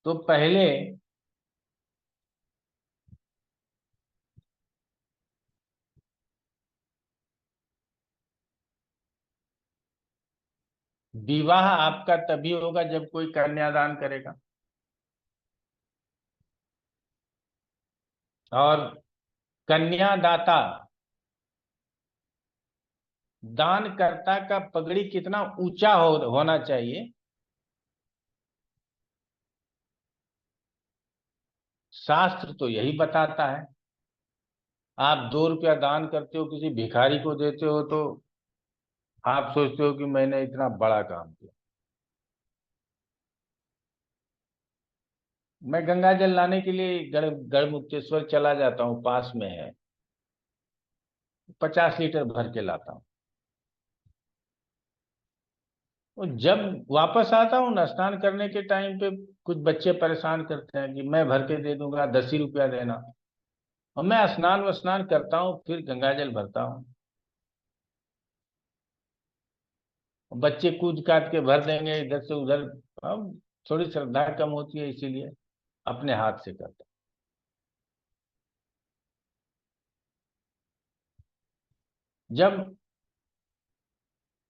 B: तो पहले विवाह आपका तभी होगा जब कोई कन्यादान करेगा, और कन्यादाता दानकर्ता का पगड़ी कितना ऊंचा होना चाहिए, शास्त्र तो यही बताता है। आप 2 रुपया दान करते हो, किसी भिखारी को देते हो, तो आप सोचते हो कि मैंने इतना बड़ा काम किया। मैं गंगा जल लाने के लिए गढ़मुक्तेश्वर चला जाता हूँ, पास में है, 50 लीटर भर के लाता हूँ। और जब वापस आता हूँ ना, स्नान करने के टाइम पे कुछ बच्चे परेशान करते हैं कि मैं भर के दे दूंगा, 10 ही रुपया देना। और मैं स्नान करता हूँ, फिर गंगा जल भरता हूँ। बच्चे कूद काट के भर देंगे इधर से उधर। अब थोड़ी श्रद्धा कम होती है, इसीलिए अपने हाथ से करता। जब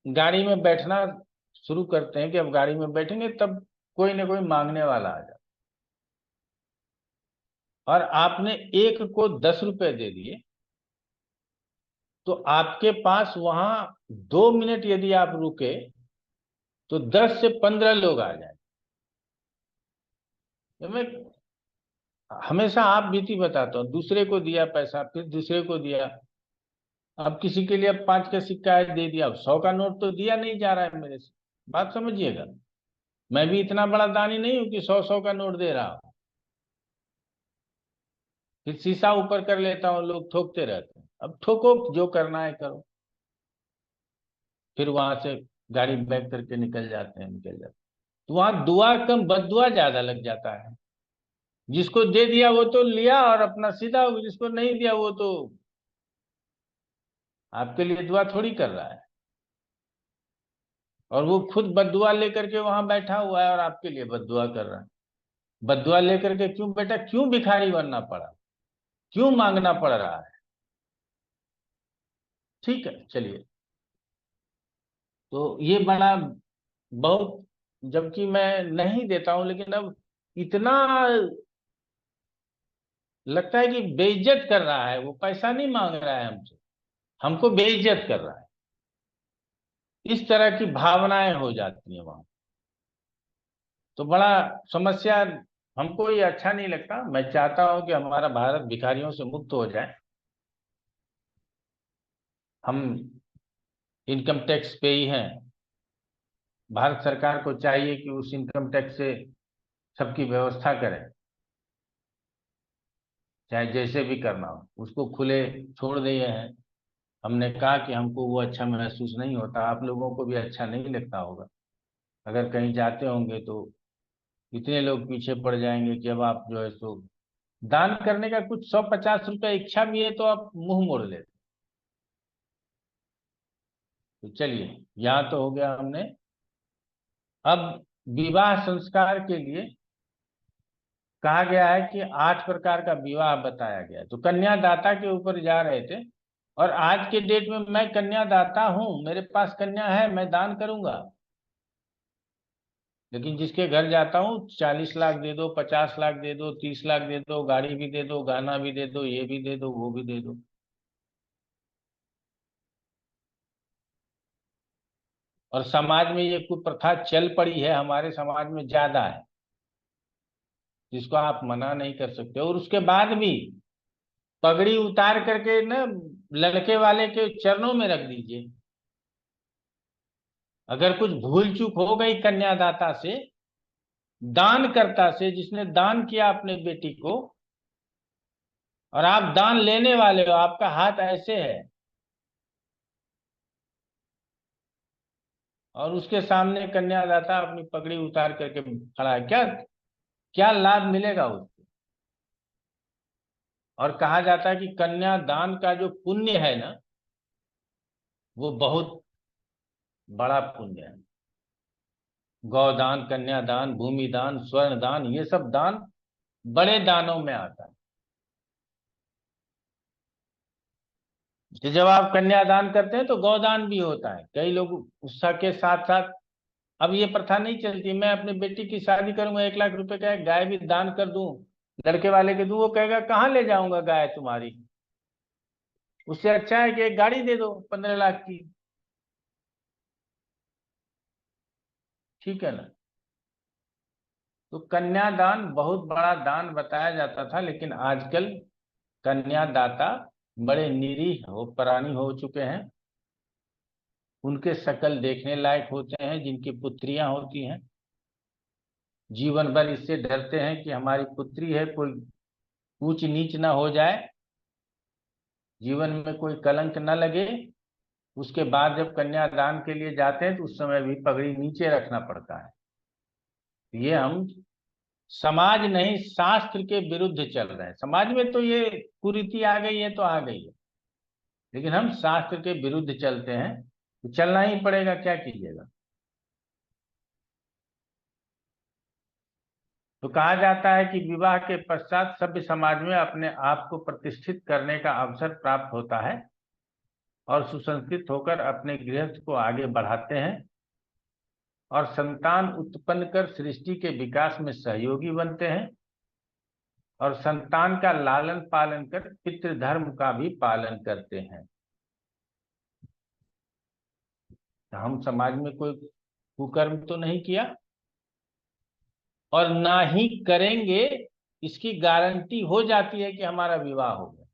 B: गाड़ी में बैठना शुरू करते हैं कि अब गाड़ी में बैठेंगे, तब कोई ना कोई मांगने वाला आ जाता, और आपने एक को 10 रुपए दे दिए, तो आपके पास वहां 2 मिनट यदि आप रुके तो 10 से 15 लोग आ जाए। तो मैं हमेशा आप बीती बताता हूँ, दूसरे को दिया पैसा, फिर दूसरे को दिया। अब किसी के लिए अब 5 का सिक्का है, दे दिया। अब 100 का नोट तो दिया नहीं जा रहा है मेरे से, बात समझिएगा। मैं भी इतना बड़ा दानी नहीं हूं कि 100 का नोट दे रहा हूं। फिर शीशा ऊपर कर लेता हूँ, लोग ठोकते रहते हैं। अब ठोको, जो करना है करो। फिर वहां से गाड़ी बैक करके निकल जाते हैं, तो वहां दुआ कम बददुआ ज्यादा लग जाता है। जिसको दे दिया वो तो लिया और अपना सीधा हो गया, जिसको नहीं दिया वो तो आपके लिए दुआ थोड़ी कर रहा है। और वो खुद बद्दुआ लेकर के वहां बैठा हुआ है और आपके लिए बद्दुआ कर रहा है। बद्दुआ लेकर के क्यों बेटा, क्यों भिखारी बनना पड़ा, क्यों मांगना पड़ रहा है? ठीक है, चलिए। तो ये बड़ा बहुत, जबकि मैं नहीं देता हूं, लेकिन अब इतना लगता है कि बेइज्जत कर रहा है। वो पैसा नहीं मांग रहा है हमसे, हमको बेइज्जत कर रहा है। इस तरह की भावनाएं हो जाती हैं वहां। तो बड़ा समस्या, हमको ये अच्छा नहीं लगता। मैं चाहता हूं कि हमारा भारत भिखारियों से मुक्त हो जाए। हम इनकम टैक्स पे ही हैं। भारत सरकार को चाहिए कि उस इनकम टैक्स से सबकी व्यवस्था करे, चाहे जैसे भी करना हो। उसको खुले छोड़ दिए हैं। हमने कहा कि हमको वो अच्छा महसूस नहीं होता, आप लोगों को भी अच्छा नहीं लगता होगा। अगर कहीं जाते होंगे तो इतने लोग पीछे पड़ जाएंगे कि अब आप जो है सो दान करने का कुछ 150 रुपये इच्छा भी है तो आप मुंह मोड़ लेते। तो चलिए, यहाँ तो हो गया हमने। अब विवाह संस्कार के लिए कहा गया है कि 8 प्रकार का विवाह बताया गया है। तो कन्यादाता के ऊपर जा रहे थे। और आज के डेट में मैं कन्यादाता हूं, मेरे पास कन्या है, मैं दान करूंगा। लेकिन जिसके घर जाता हूँ 40 लाख दे दो, 50 लाख दे दो, 30 लाख दे दो, गाड़ी भी दे दो, गाना भी दे दो, ये भी दे दो, वो भी दे दो। और समाज में ये कुप्रथा चल पड़ी है, हमारे समाज में ज्यादा है, जिसको आप मना नहीं कर सकते। और उसके बाद भी पगड़ी उतार करके ना लड़के वाले के चरणों में रख दीजिए। अगर कुछ भूल चूक हो गई कन्यादाता से, दानकर्ता से, जिसने दान किया अपने बेटी को, और आप दान लेने वाले हो, आपका हाथ ऐसे है, और उसके सामने कन्यादाता अपनी पगड़ी उतार करके खड़ा है, क्या क्या लाभ मिलेगा उसको? और कहा जाता है कि कन्यादान का जो पुण्य है ना, वो बहुत बड़ा पुण्य है। गौदान, कन्यादान, भूमिदान, स्वर्ण दान, ये सब दान बड़े दानों में आता है। तो जब आप कन्यादान करते हैं तो गौदान भी होता है। कई लोग उत्साह के साथ साथ, अब ये प्रथा नहीं चलती मैं अपनी बेटी की शादी करूंगा 1 लाख रुपए का एक गाय भी दान कर दूं, लड़के वाले के दूं, वो कहेगा कहाँ ले जाऊंगा गाय तुम्हारी, उससे अच्छा है कि एक गाड़ी दे दो 15 लाख की। ठीक है ना? तो कन्यादान बहुत बड़ा दान बताया जाता था, लेकिन आजकल कन्यादाता बड़े निरीह हो, प्राणी हो चुके हैं। उनके शकल देखने लायक होते हैं, जिनकी पुत्रियां होती हैं। जीवन भर इससे डरते हैं कि हमारी पुत्री है, कोई ऊंच नीच ना हो जाए, जीवन में कोई कलंक न लगे। उसके बाद जब कन्यादान के लिए जाते हैं तो उस समय भी पगड़ी नीचे रखना पड़ता है। ये हम समाज नहीं, शास्त्र के विरुद्ध चल रहे हैं। समाज में तो ये कुरीति आ गई है तो आ गई है, लेकिन हम शास्त्र के विरुद्ध चलते हैं, तो चलना ही पड़ेगा, क्या कीजिएगा। तो कहा जाता है कि विवाह के पश्चात सभ्य समाज में अपने आप को प्रतिष्ठित करने का अवसर प्राप्त होता है और सुसंस्कृत होकर अपने गृहस्थ को आगे बढ़ाते हैं और संतान उत्पन्न कर सृष्टि के विकास में सहयोगी बनते हैं और संतान का लालन पालन कर पितृधर्म का भी पालन करते हैं। तो हम समाज में कोई कुकर्म तो नहीं किया और ना ही करेंगे, इसकी गारंटी हो जाती है कि हमारा विवाह हो गया।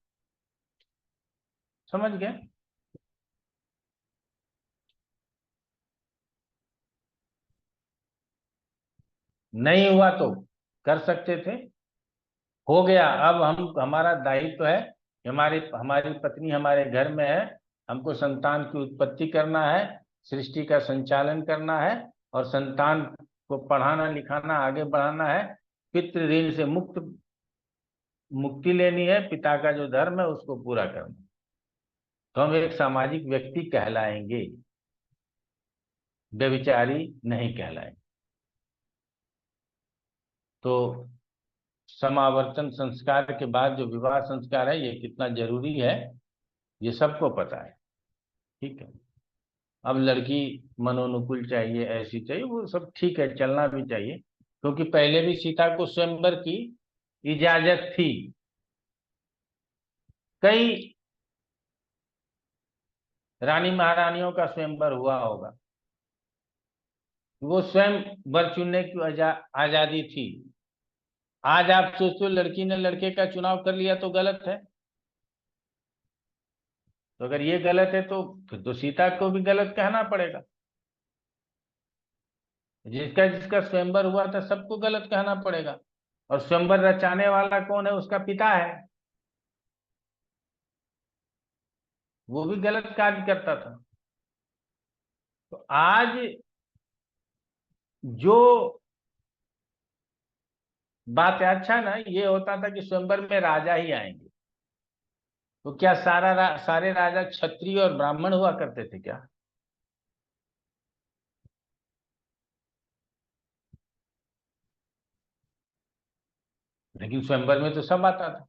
B: समझ गए? नहीं हुआ तो कर सकते थे, हो गया। अब हम, हमारा दायित्व है कि हमारी पत्नी हमारे घर में है, हमको संतान की उत्पत्ति करना है, सृष्टि का संचालन करना है और संतान को पढ़ाना लिखाना, आगे बढ़ाना है, पितृ ऋण से मुक्ति लेनी है, पिता का जो धर्म है उसको पूरा करना है। तो हम एक सामाजिक व्यक्ति कहलाएंगे, व्यभिचारी नहीं कहलाएंगे। तो समावर्तन संस्कार के बाद जो विवाह संस्कार है, ये कितना जरूरी है ये सबको पता है। ठीक है, अब लड़की मनोनुकूल चाहिए, ऐसी चाहिए, वो सब ठीक है, चलना भी चाहिए, क्योंकि पहले भी सीता को स्वयंवर की इजाजत थी। कई रानी महारानियों का स्वयंवर हुआ होगा, वो स्वयं वर चुनने की आजादी थी। आज आप सोचो लड़की ने लड़के का चुनाव कर लिया तो गलत है, तो अगर ये गलत है तो फिर तो सीता को भी गलत कहना पड़ेगा। जिसका जिसका स्वयंवर हुआ था सबको गलत कहना पड़ेगा, और स्वयंवर रचाने वाला कौन है? उसका पिता है, वो भी गलत कार्य करता था। तो आज जो बात है, अच्छा ना, ये होता था कि स्वयंवर में राजा ही आएंगे, तो क्या सारे राजा क्षत्रिय और ब्राह्मण हुआ करते थे क्या? लेकिन स्वयंवर में तो सब आता था।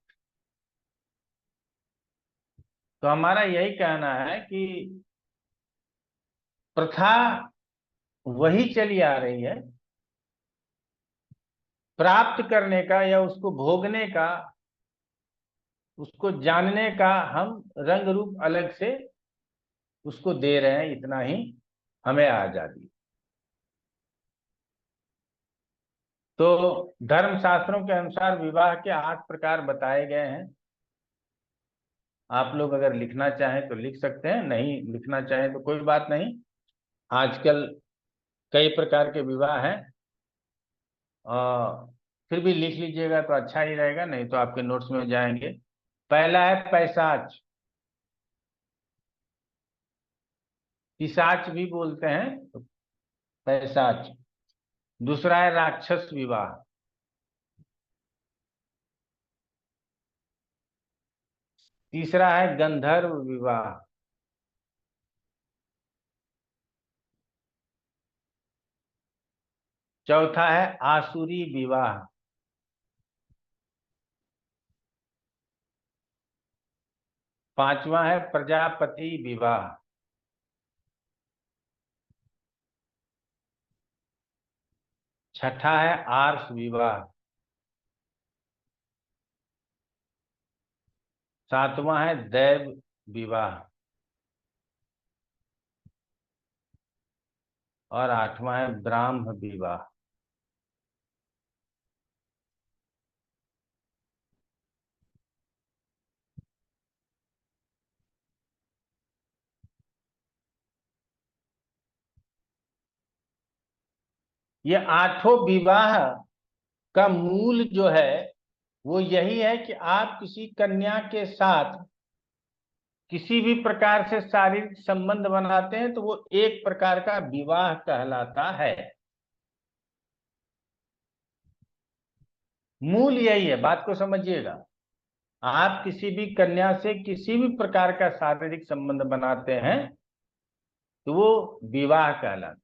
B: तो हमारा यही कहना है कि प्रथा वही चली आ रही है, प्राप्त करने का या उसको भोगने का, उसको जानने का हम रंग रूप अलग से उसको दे रहे हैं, इतना ही हमें आजादी। तो धर्म शास्त्रों के अनुसार विवाह के 8 प्रकार बताए गए हैं। आप लोग अगर लिखना चाहें तो लिख सकते हैं, नहीं लिखना चाहें तो कोई बात नहीं। आजकल कई प्रकार के विवाह हैं, फिर भी लिख लीजिएगा तो अच्छा ही रहेगा, नहीं तो आपके नोट्स में जाएंगे। पहला है पैशाच, पिशाच भी बोलते हैं, तो पैशाच। दूसरा है राक्षस विवाह, तीसरा है गंधर्व विवाह, चौथा है आसुरी विवाह, पांचवा है प्रजापति विवाह, छठा है आर्ष विवाह, सातवां है दैव विवाह, और आठवां है ब्राह्म विवाह। ये आठों विवाह का मूल जो है वो यही है कि आप किसी कन्या के साथ किसी भी प्रकार से शारीरिक संबंध बनाते हैं तो वो एक प्रकार का विवाह कहलाता है। मूल यही है, बात को समझिएगा। आप किसी भी कन्या से किसी भी प्रकार का शारीरिक संबंध बनाते हैं तो वो विवाह कहलाता है।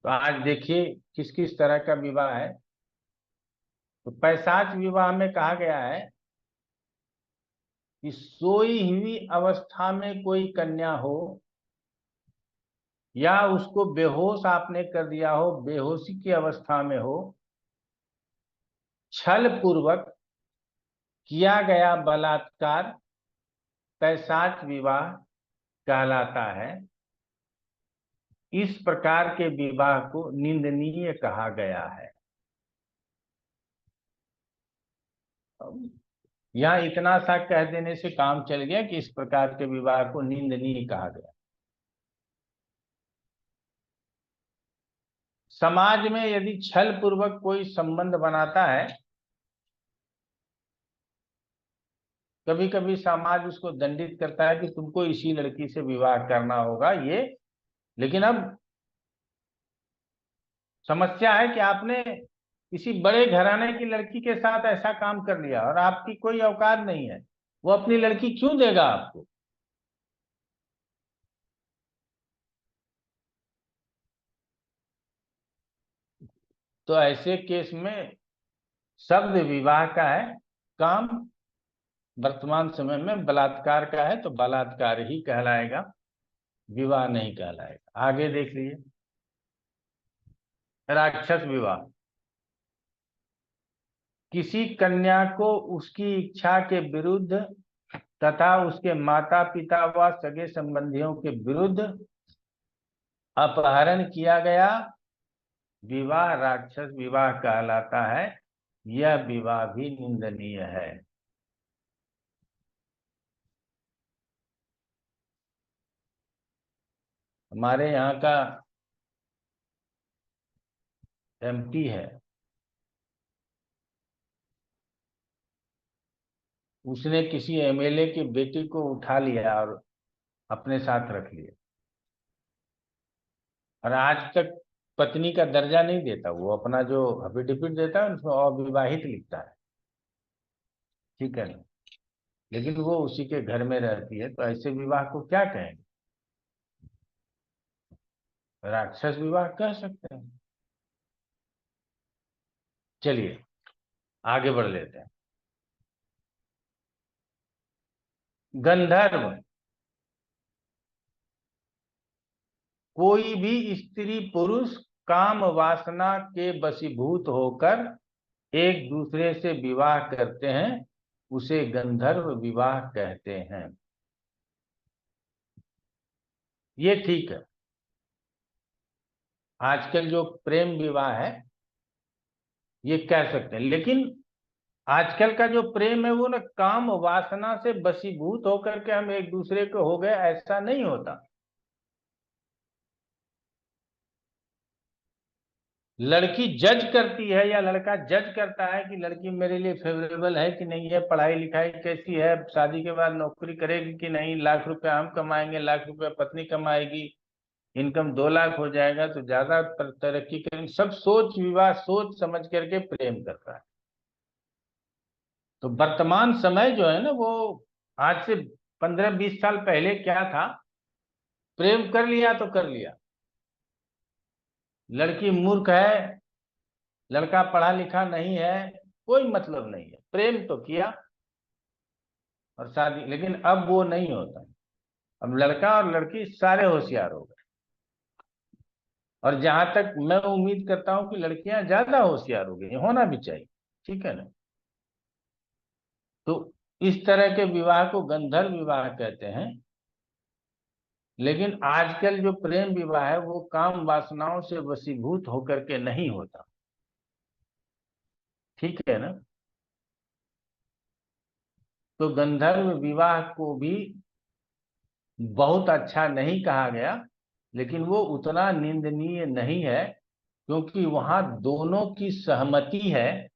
B: तो आज देखिए किस किस तरह का विवाह है। तो पैशाच विवाह में कहा गया है कि सोई हुई अवस्था में कोई कन्या हो या उसको बेहोश आपने कर दिया हो, बेहोशी की अवस्था में हो, छल पूर्वक किया गया बलात्कार पैशाच विवाह कहलाता है। इस प्रकार के विवाह को निंदनीय कहा गया है। यहाँ इतना सा कह देने से काम चल गया कि इस प्रकार के विवाह को निंदनीय कहा गया। समाज में यदि छल पूर्वक कोई संबंध बनाता है, कभी कभी समाज उसको दंडित करता है कि तुमको इसी लड़की से विवाह करना होगा ये। लेकिन अब समस्या है कि आपने किसी बड़े घराने की लड़की के साथ ऐसा काम कर लिया और आपकी कोई औकात नहीं है, वो अपनी लड़की क्यों देगा आपको? तो ऐसे केस में शब्द विवाह का है, काम वर्तमान समय में बलात्कार का है तो बलात्कार ही कहलाएगा, विवाह नहीं कहलाएगा। आगे देख लीजिए, राक्षस विवाह। किसी कन्या को उसकी इच्छा के विरुद्ध तथा उसके माता पिता व सगे संबंधियों के विरुद्ध अपहरण किया गया विवाह राक्षस विवाह कहलाता है। यह विवाह भी निंदनीय है। हमारे यहाँ का एमपी है, उसने किसी एमएलए की बेटी को उठा लिया और अपने साथ रख लिया, और आज तक पत्नी का दर्जा नहीं देता। वो अपना जो एफिडेविट देता है उसमें अविवाहित लिखता है, ठीक है ना, लेकिन वो उसी के घर में रहती है। तो ऐसे विवाह को क्या कहेंगे? राक्षस विवाह कह सकते हैं। चलिए आगे बढ़ लेते हैं। गंधर्व, कोई भी स्त्री पुरुष काम वासना के वशीभूत होकर एक दूसरे से विवाह करते हैं, उसे गंधर्व विवाह कहते हैं। ये ठीक है। आजकल जो प्रेम विवाह है ये कह सकते हैं, लेकिन आजकल का जो प्रेम है वो ना काम वासना से वशीभूत होकर के हम एक दूसरे को हो गए, ऐसा नहीं होता। लड़की जज करती है या लड़का जज करता है कि लड़की मेरे लिए फेवरेबल है कि नहीं है, पढ़ाई लिखाई कैसी है, शादी के बाद नौकरी करेगी कि नहीं, लाख रुपए हम कमाएंगे, लाख रुपए पत्नी कमाएगी, इनकम 2 लाख हो जाएगा तो ज्यादा तरक्की करेंगे। सब सोच विवाह सोच समझ करके प्रेम करता है। तो वर्तमान समय जो है ना वो आज से 15-20 साल पहले क्या था, प्रेम कर लिया तो कर लिया, लड़की मूर्ख है, लड़का पढ़ा लिखा नहीं है, कोई मतलब नहीं है, प्रेम तो किया और शादी। लेकिन अब वो नहीं होता। अब लड़का और लड़की सारे होशियार हो गए, और जहां तक मैं उम्मीद करता हूं कि लड़कियां ज्यादा होशियार हो गई, होना भी चाहिए, ठीक है ना। तो इस तरह के विवाह को गंधर्व विवाह कहते हैं। लेकिन आजकल जो प्रेम विवाह है वो काम वासनाओं से वशीभूत होकर के नहीं होता, ठीक है ना। तो गंधर्व विवाह को भी बहुत अच्छा नहीं कहा गया, लेकिन वो उतना निंदनीय नहीं है, क्योंकि वहां दोनों की सहमति है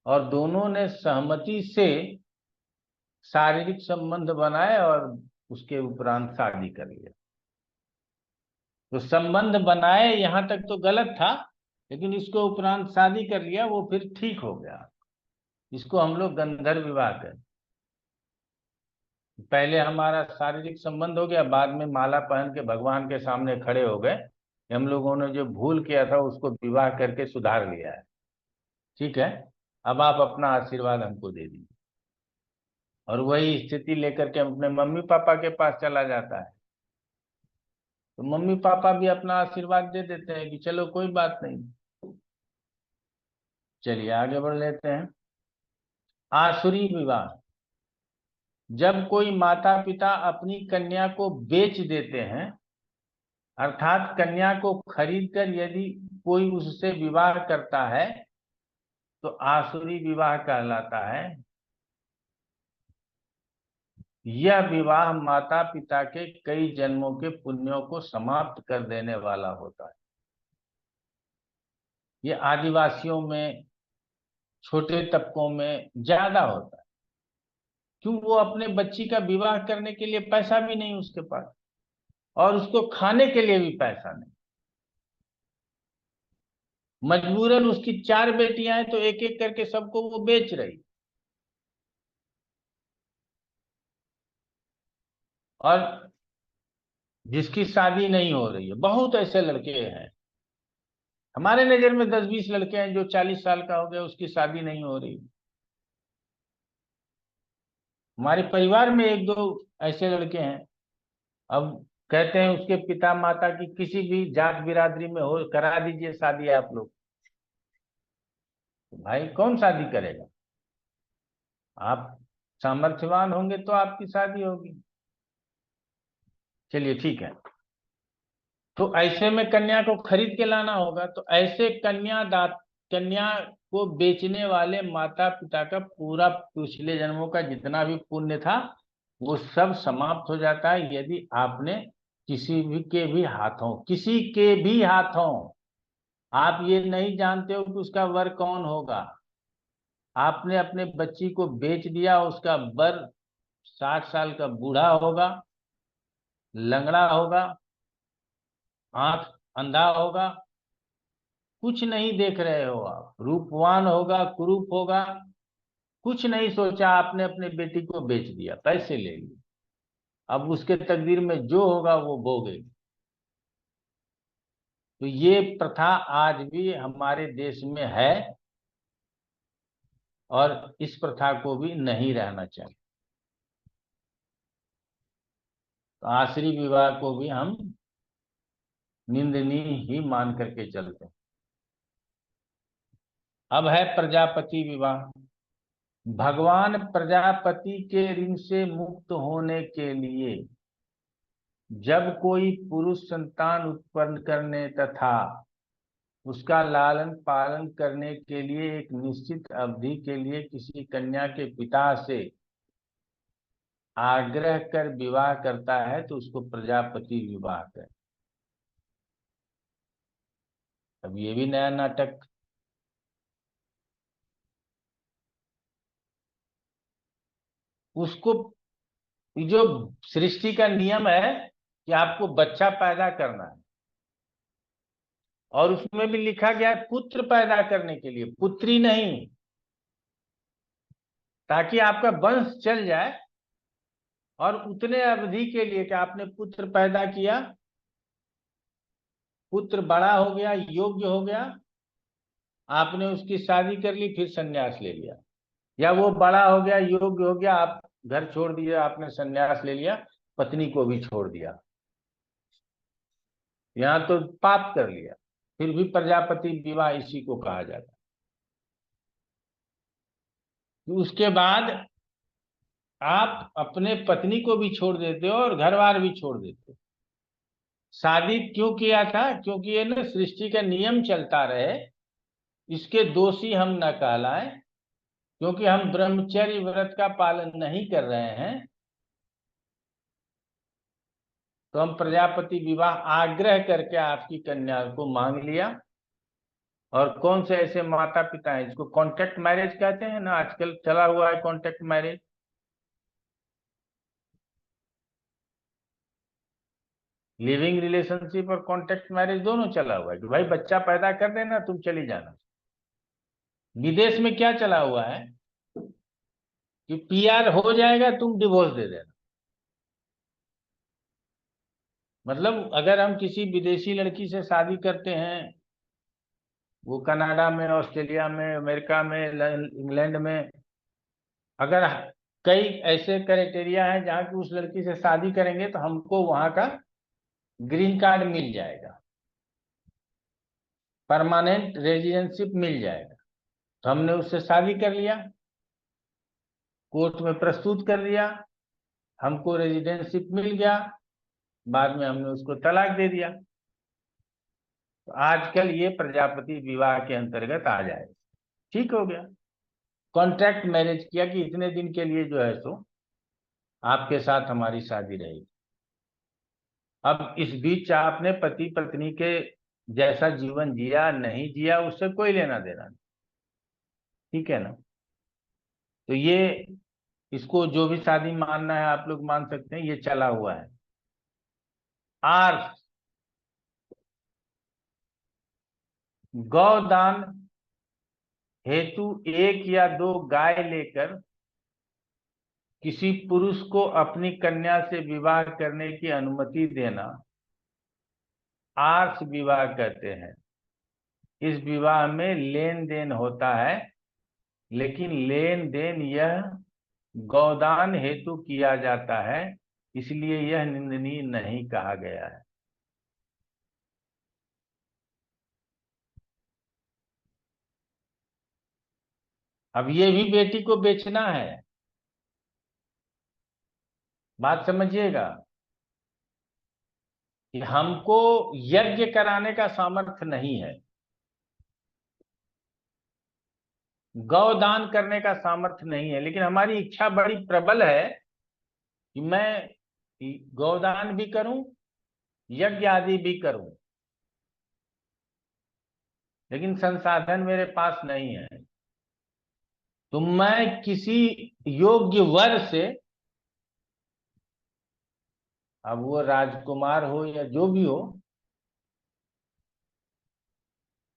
B: और दोनों ने सहमति से शारीरिक संबंध बनाए और उसके उपरांत शादी कर लिया। तो संबंध बनाए यहां तक तो गलत था, लेकिन इसको उपरांत शादी कर लिया वो फिर ठीक हो गया। इसको हम लोग गंधर्व विवाह कहते। पहले हमारा शारीरिक संबंध हो गया, बाद में माला पहन के भगवान के सामने खड़े हो गए, हम लोगों ने जो भूल किया था उसको विवाह करके सुधार लिया है, ठीक है। अब आप अपना आशीर्वाद हमको दे दीजिए। और वही स्थिति लेकर के अपने मम्मी पापा के पास चला जाता है, तो मम्मी पापा भी अपना आशीर्वाद दे देते हैं कि चलो कोई बात नहीं। चलिए आगे बढ़ लेते हैं। आसुरी विवाह, जब कोई माता पिता अपनी कन्या को बेच देते हैं, अर्थात कन्या को खरीद कर यदि कोई उससे विवाह करता है तो आसुरी विवाह कहलाता है। यह विवाह माता पिता के कई जन्मों के पुण्यों को समाप्त कर देने वाला होता है। ये आदिवासियों में, छोटे तबकों में ज्यादा होता है। क्यों? वो अपने बच्ची का विवाह करने के लिए पैसा भी नहीं उसके पास, और उसको खाने के लिए भी पैसा नहीं। मजबूरन उसकी 4 बेटियां हैं तो एक एक करके सबको वो बेच रही। और जिसकी शादी नहीं हो रही है, बहुत ऐसे लड़के हैं हमारे नजर में, 10-20 लड़के हैं जो 40 साल का हो गया, उसकी शादी नहीं हो रही। हमारे परिवार में 1-2 ऐसे लड़के हैं। अब कहते हैं उसके पिता माता की किसी भी जात बिरादरी में हो, करा दीजिए शादी आप लोग। तो भाई कौन शादी करेगा? आप सामर्थ्यवान होंगे तो आपकी शादी होगी। चलिए ठीक है। तो ऐसे में कन्या को खरीद के लाना होगा, तो ऐसे कन्या को बेचने वाले माता पिता का पूरा पिछले जन्मों का जितना भी पुण्य था वो सब समाप्त हो जाता है, यदि आपने किसी के भी हाथों आप ये नहीं जानते हो कि उसका वर कौन होगा। आपने अपने बच्ची को बेच दिया, उसका वर 60 साल का बूढ़ा होगा, लंगड़ा होगा, आंख अंधा होगा, कुछ नहीं देख रहे हो आप, रूपवान होगा, कुरूप होगा, कुछ नहीं सोचा, आपने अपने बेटी को बेच दिया, पैसे ले लिए। अब उसके तकदीर में जो होगा वो भोगेगी। तो ये प्रथा आज भी हमारे देश में है और इस प्रथा को भी नहीं रहना चाहिए। तो आश्री विवाह को भी हम निंदनीय ही मान करके चलते हैं। अब है प्रजापति विवाह। भगवान प्रजापति के ऋण से मुक्त होने के लिए जब कोई पुरुष संतान उत्पन्न करने तथा उसका लालन पालन करने के लिए एक निश्चित अवधि के लिए किसी कन्या के पिता से आग्रह कर विवाह करता है तो उसको प्रजापति विवाह कहते। अब ये भी नया नाटक। उसको जो सृष्टि का नियम है कि आपको बच्चा पैदा करना है, और उसमें भी लिखा गया है पुत्र पैदा करने के लिए, पुत्री नहीं, ताकि आपका वंश चल जाए। और उतने अवधि के लिए कि आपने पुत्र पैदा किया, पुत्र बड़ा हो गया, योग्य हो गया, आपने उसकी शादी कर ली, फिर संन्यास ले लिया। या वो बड़ा हो गया, योग्य हो गया, आप घर छोड़ दिया, आपने संन्यास ले लिया, पत्नी को भी छोड़ दिया, यहाँ तो पाप कर लिया, फिर भी प्रजापति विवाह इसी को कहा जाता है। उसके बाद आप अपने पत्नी को भी छोड़ देते हो और घर बार भी छोड़ देते हो। शादी क्यों किया था? क्योंकि ये ना सृष्टि का नियम चलता रहे, इसके दोषी हम न कहलाएं, क्योंकि हम ब्रह्मचर्य व्रत का पालन नहीं कर रहे हैं। तो हम प्रजापति विवाह आग्रह करके आपकी कन्या को मांग लिया। और कौन से ऐसे माता पिता हैं जिसको कॉन्ट्रैक्ट मैरिज कहते हैं ना, आजकल चला हुआ है कॉन्ट्रैक्ट मैरिज। लिविंग रिलेशनशिप और कॉन्ट्रैक्ट मैरिज दोनों चला हुआ है कि भाई बच्चा पैदा कर देना, तुम चली जाना। विदेश में क्या चला हुआ है कि पीआर हो जाएगा, तुम डिवोर्स दे देना। मतलब अगर हम किसी विदेशी लड़की से शादी करते हैं, वो कनाडा में, ऑस्ट्रेलिया में, अमेरिका में, इंग्लैंड में, अगर कई ऐसे क्राइटेरिया हैं जहाँ की उस लड़की से शादी करेंगे तो हमको वहां का ग्रीन कार्ड मिल जाएगा, परमानेंट रेजिडेंशिप मिल जाएगा। तो हमने उससे शादी कर लिया, कोर्ट में प्रस्तुत कर दिया, हमको रेजिडेंशिप मिल गया, बाद में हमने उसको तलाक दे दिया। तो आजकल ये प्रजापति विवाह के अंतर्गत आ जाएगा, ठीक हो गया। कॉन्ट्रैक्ट मैरिज किया कि इतने दिन के लिए जो है सो आपके साथ हमारी शादी रहेगी। अब इस बीच आपने पति पत्नी के जैसा जीवन जिया नहीं जिया, उससे कोई लेना देना नहीं, ठीक है ना। तो ये इसको जो भी शादी मानना है आप लोग मान सकते हैं, ये चला हुआ है। आर्ष गौदान हेतु 1 या 2 गाय लेकर किसी पुरुष को अपनी कन्या से विवाह करने की अनुमति देना आर्ष विवाह कहते हैं। इस विवाह में लेन देन होता है, लेकिन लेन देन यह गौदान हेतु किया जाता है, इसलिए यह निंदनीय नहीं कहा गया है। अब ये भी बेटी को बेचना है, बात समझिएगा कि हमको यज्ञ कराने का सामर्थ्य नहीं है, गौदान करने का सामर्थ्य नहीं है, लेकिन हमारी इच्छा बड़ी प्रबल है कि मैं गौदान भी करूं, यज्ञ आदि भी करूं, लेकिन संसाधन मेरे पास नहीं है। तो मैं किसी योग्य वर से, अब वो राजकुमार हो या जो भी हो,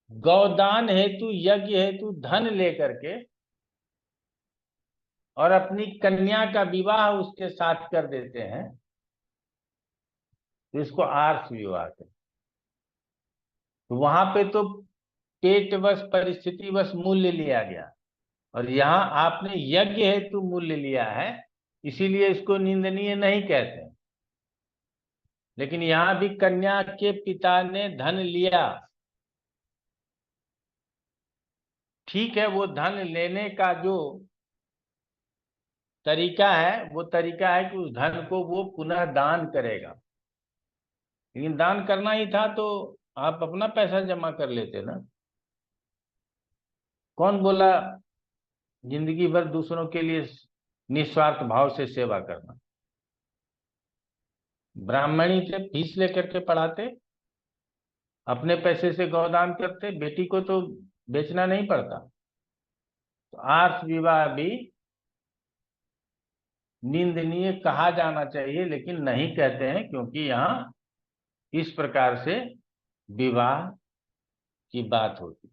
B: गौदान हेतु यज्ञ हेतु धन लेकर के और अपनी कन्या का विवाह उसके साथ कर देते हैं, तो इसको आर्ष विवाह कहते हैं। तो वहां पे तो पेटवश परिस्थितिवश मूल्य लिया गया, और यहाँ आपने यज्ञ हेतु मूल्य लिया है, इसीलिए इसको निंदनीय नहीं कहते। लेकिन यहाँ भी कन्या के पिता ने धन लिया, ठीक है, वो धन लेने का जो तरीका है वो तरीका है कि उस धन को वो पुनः दान करेगा, लेकिन दान करना ही था तो आप अपना पैसा जमा कर लेते ना। कौन बोला जिंदगी भर दूसरों के लिए निस्वार्थ भाव से सेवा करना? ब्राह्मणी थे, फीस लेकर के पढ़ाते, अपने पैसे से गौदान करते, बेटी को तो बेचना नहीं पड़ता। तो आर्ष विवाह भी निंदनीय कहा जाना चाहिए, लेकिन नहीं कहते हैं, क्योंकि यहाँ इस प्रकार से विवाह की बात होती।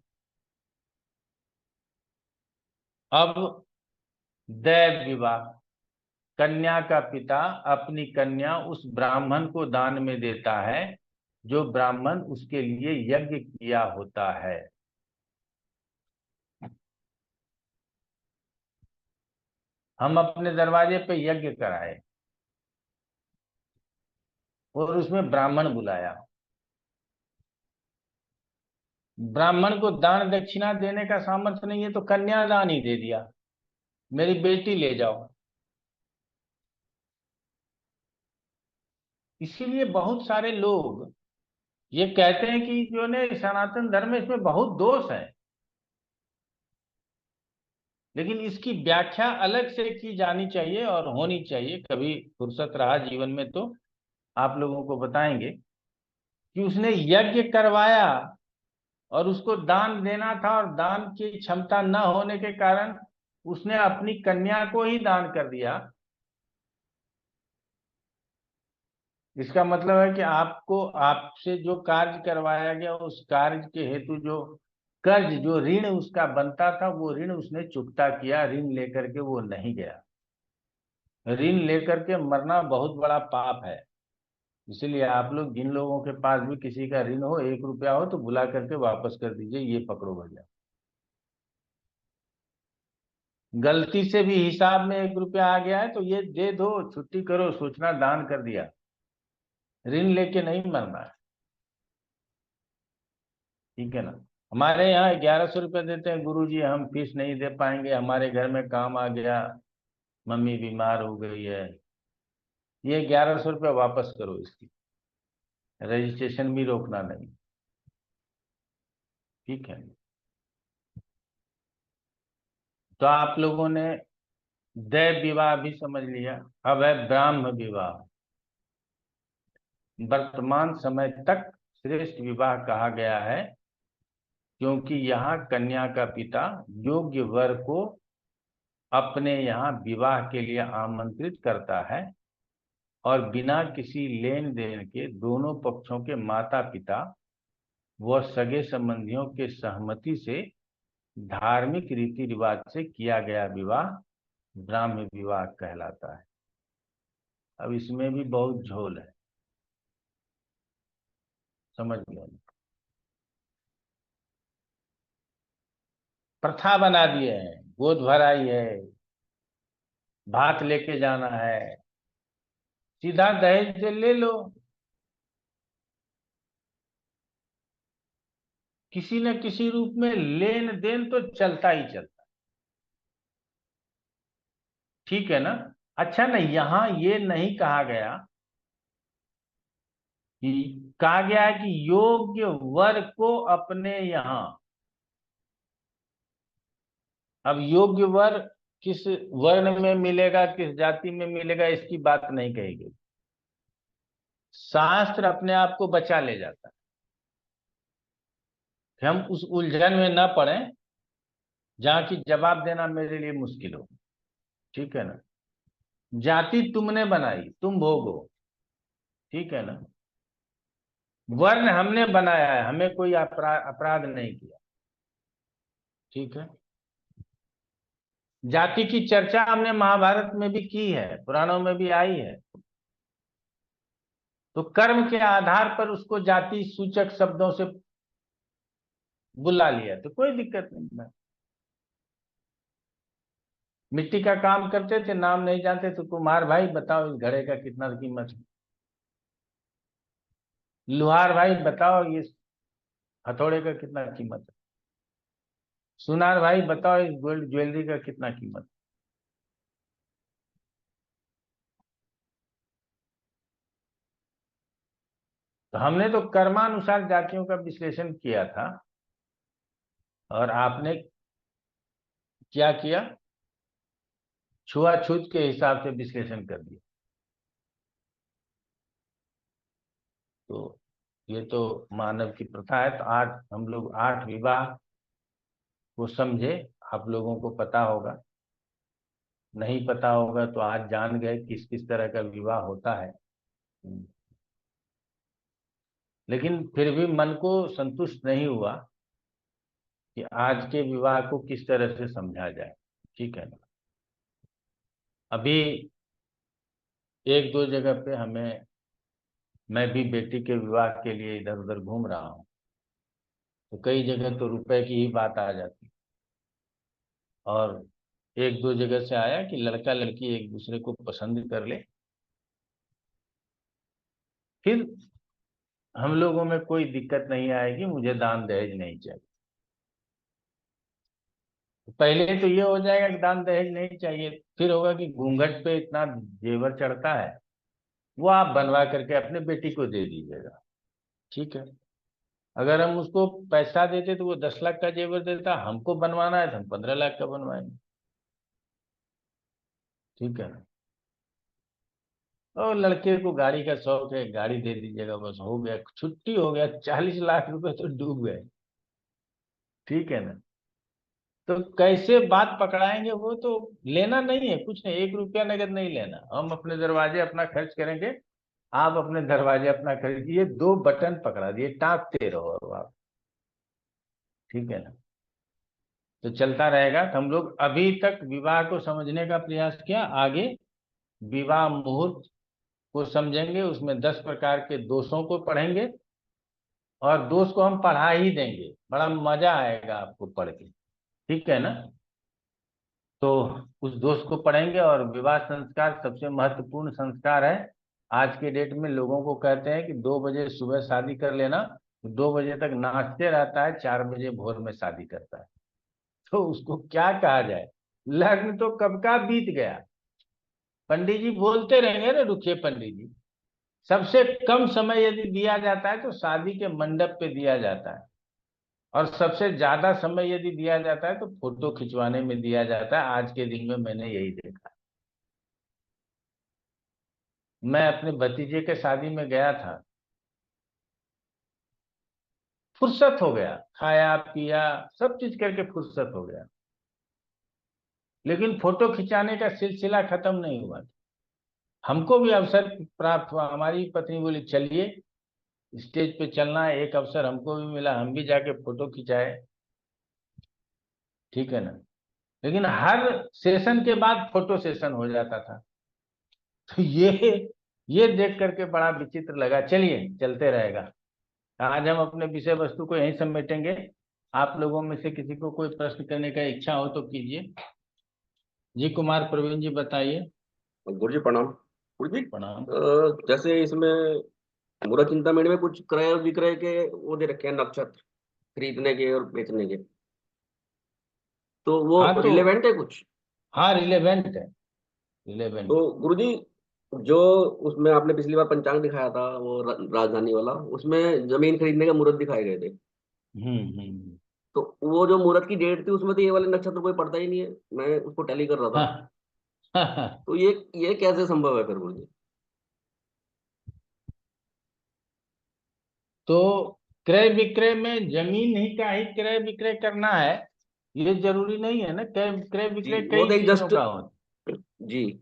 B: अब दैव विवाह, कन्या का पिता अपनी कन्या उस ब्राह्मण को दान में देता है जो ब्राह्मण उसके लिए यज्ञ किया होता है। हम अपने दरवाजे पे यज्ञ कराए और उसमें ब्राह्मण बुलाया, ब्राह्मण को दान दक्षिणा देने का सामर्थ्य नहीं है तो कन्यादान ही दे दिया, मेरी बेटी ले जाओ। इसीलिए बहुत सारे लोग ये कहते हैं कि जो ने सनातन धर्म है इसमें बहुत दोष है, लेकिन इसकी व्याख्या अलग से की जानी चाहिए और होनी चाहिए। कभी फुर्सत रहा जीवन में तो आप लोगों को बताएंगे कि उसने यज्ञ करवाया और उसको दान देना था, और दान की क्षमता न होने के कारण उसने अपनी कन्या को ही दान कर दिया। इसका मतलब है कि आपको आपसे जो कार्य करवाया गया उस कार्य के हेतु जो कर्ज, जो ऋण उसका बनता था, वो ऋण उसने चुकता किया, ऋण लेकर के वो नहीं गया। ऋण लेकर के मरना बहुत बड़ा पाप है। इसलिए आप लोग जिन लोगों के पास भी किसी का ऋण हो, 1 रुपया हो तो बुला करके वापस कर दीजिए, ये पकड़ो भैया। गलती से भी हिसाब में 1 रुपया आ गया है तो ये दे दो, छुट्टी करो, सोचना दान कर दिया। ऋण लेके नहीं मरना है, ठीक है ना। हमारे यहाँ 1100 रुपये देते हैं गुरुजी, हम फीस नहीं दे पाएंगे, हमारे घर में काम आ गया, मम्मी बीमार हो गई है, ये 1100 रुपये वापस करो, इसकी रजिस्ट्रेशन भी रोकना नहीं, ठीक है। तो आप लोगों ने दैव विवाह भी समझ लिया। अब है ब्राह्म विवाह। वर्तमान समय तक श्रेष्ठ विवाह कहा गया है, क्योंकि यहाँ कन्या का पिता योग्य वर को अपने यहाँ विवाह के लिए आमंत्रित करता है और बिना किसी लेन देन के दोनों पक्षों के माता पिता व सगे संबंधियों के सहमति से धार्मिक रीति रिवाज से किया गया विवाह ब्राह्म विवाह कहलाता है। अब इसमें भी बहुत झोल है, समझ गया। प्रथा बना दिए हैं, गोद भराई है, भात लेके जाना है, सीधा दहेज से ले लो। किसी न किसी रूप में लेन देन तो चलता ही चलता, ठीक है ना। अच्छा नहीं, यहां ये नहीं कहा गया कि, कहा गया है कि योग्य वर को अपने यहां। अब योग्य वर किस वर्ण में मिलेगा, किस जाति में मिलेगा, इसकी बात नहीं कही गई। शास्त्र अपने आप को बचा ले जाता है कि हम उस उलझन में न पड़े जहां की जवाब देना मेरे लिए मुश्किल हो, ठीक है ना। जाति तुमने बनाई, तुम भोगो, ठीक है ना। वर्ण हमने बनाया है, हमें कोई अपराध नहीं किया, ठीक है। जाति की चर्चा हमने महाभारत में भी की है, पुराणों में भी आई है। तो कर्म के आधार पर उसको जाति सूचक शब्दों से बुला लिया तो कोई दिक्कत नहीं है। मिट्टी का काम करते थे, नाम नहीं जानते तो कुम्हार भाई बताओ इस घड़े का कितना कीमत है, लोहार भाई बताओ ये हथौड़े का कितना कीमत है, सुनार भाई बताओ इस गोल्ड ज्वेलरी का कितना कीमत है। तो हमने तो कर्मानुसार जातियों का विश्लेषण किया था, और आपने क्या किया, छुआछूत के हिसाब से विश्लेषण कर दिया। तो ये तो मानव की प्रथा है। तो आज हम लोग 8 विवाह को समझे, आप लोगों को पता होगा, नहीं पता होगा तो आज जान गए किस किस तरह का विवाह होता है। लेकिन फिर भी मन को संतुष्ट नहीं हुआ कि आज के विवाह को किस तरह से समझा जाए, ठीक है ना। अभी 1-2 जगह पे मैं भी बेटी के विवाह के लिए इधर उधर घूम रहा हूँ, तो कई जगह तो रुपए की ही बात आ जाती, और 1-2 जगह से आया कि लड़का लड़की एक दूसरे को पसंद कर ले, फिर हम लोगों में कोई दिक्कत नहीं आएगी, मुझे दान दहेज नहीं चाहिए। पहले तो ये हो जाएगा कि दान दहेज नहीं चाहिए, फिर होगा कि घूंघट पे इतना जेवर चढ़ता है, वो आप बनवा करके अपने बेटी को दे दीजिएगा, ठीक है। अगर हम उसको पैसा देते तो वो 10 लाख का जेवर देता, हमको बनवाना है तो हम 15 लाख का बनवाएंगे, ठीक है ना। और लड़के को गाड़ी का शौक है, गाड़ी दे दीजिएगा, बस हो गया, छुट्टी हो गया, 40 लाख रुपए तो डूब गए, ठीक है ना। तो कैसे बात पकड़ाएंगे, वो तो लेना नहीं है, कुछ नहीं, 1 रुपया नगद नहीं लेना, हम अपने दरवाजे अपना खर्च करेंगे, आप अपने दरवाजे अपना खरीदिए, 2 बटन पकड़ा दिए, टाँपते रहो अब आप, ठीक है ना। तो चलता रहेगा। तो हम लोग अभी तक विवाह को समझने का प्रयास किया, आगे विवाह मुहूर्त को समझेंगे, उसमें 10 प्रकार के दोषों को पढ़ेंगे, और दोष को हम पढ़ा ही देंगे, बड़ा मजा आएगा आपको पढ़ के, ठीक है ना। तो उस दोष को पढ़ेंगे। और विवाह संस्कार सबसे महत्वपूर्ण संस्कार है। आज के डेट में लोगों को कहते हैं कि 2 बजे सुबह शादी कर लेना, तो 2 बजे तक नाचते रहता है, 4 बजे भोर में शादी करता है, तो उसको क्या कहा जाए। लग्न तो कब का बीत गया, पंडित जी बोलते रहेंगे ना, रुखिए पंडित जी। सबसे कम समय यदि दिया जाता है तो शादी के मंडप पे दिया जाता है, और सबसे ज्यादा समय यदि दिया जाता है तो फोटो खिंचवाने में दिया जाता है। आज के दिन में मैंने यही देखा। मैं अपने भतीजे के शादी में गया था, फुर्सत हो गया, खाया पिया सब चीज करके फुर्सत हो गया, लेकिन फोटो खिंचाने का सिलसिला खत्म नहीं हुआ। हमको भी अवसर प्राप्त हुआ, हमारी पत्नी बोली चलिए स्टेज पे चलना है, एक अवसर हमको भी मिला, हम भी जाके फोटो खिंचाए, ठीक है ना। लेकिन हर सेशन के बाद फोटो सेशन हो जाता था। तो ये देख करके बड़ा विचित्र लगा। चलिए चलते रहेगा। आज हम अपने विषय वस्तु को यहीं समेटेंगे। आप लोगों में से किसी को कोई प्रश्न करने का इच्छा हो तो कीजिए। जी कुमार प्रवीण जी बताइए।
I: गुरु जी प्रणाम। गुरु जी
B: प्रणाम।
I: जैसे इसमें मुहूर्त चिंतामणि में कुछ क्रय विक्रय के वो दे रखे हैं, नक्षत्र खरीदने के और बेचने के, तो वो
B: हाँ तो
I: रिलेवेंट है कुछ?
B: हाँ रिलेवेंट है, रिलेवेंट।
I: तो गुरु जी जो उसमें आपने पिछली बार पंचांग दिखाया था वो राजधानी वाला, उसमें जमीन खरीदने का मुहूर्त दिखाए गए थे।
B: हम्म।
I: तो वो जो मुहूर्त की डेट थी उसमें तो ये वाले नक्षत्र कोई पड़ता ही नहीं है, मैं उसको टैली कर रहा था।
B: हाँ हाँ।
I: तो ये कैसे संभव है फिर गुरु जी?
B: तो क्रय विक्रय में जमीन ही का ही क्रय विक्रय करना है, ये जरूरी नहीं है ना। क्रय क्रय
I: जी
B: विक्रय
I: वो
B: कई
I: तो एक
B: चीजों
I: जस्ट।
B: का होता
I: जी।
B: है।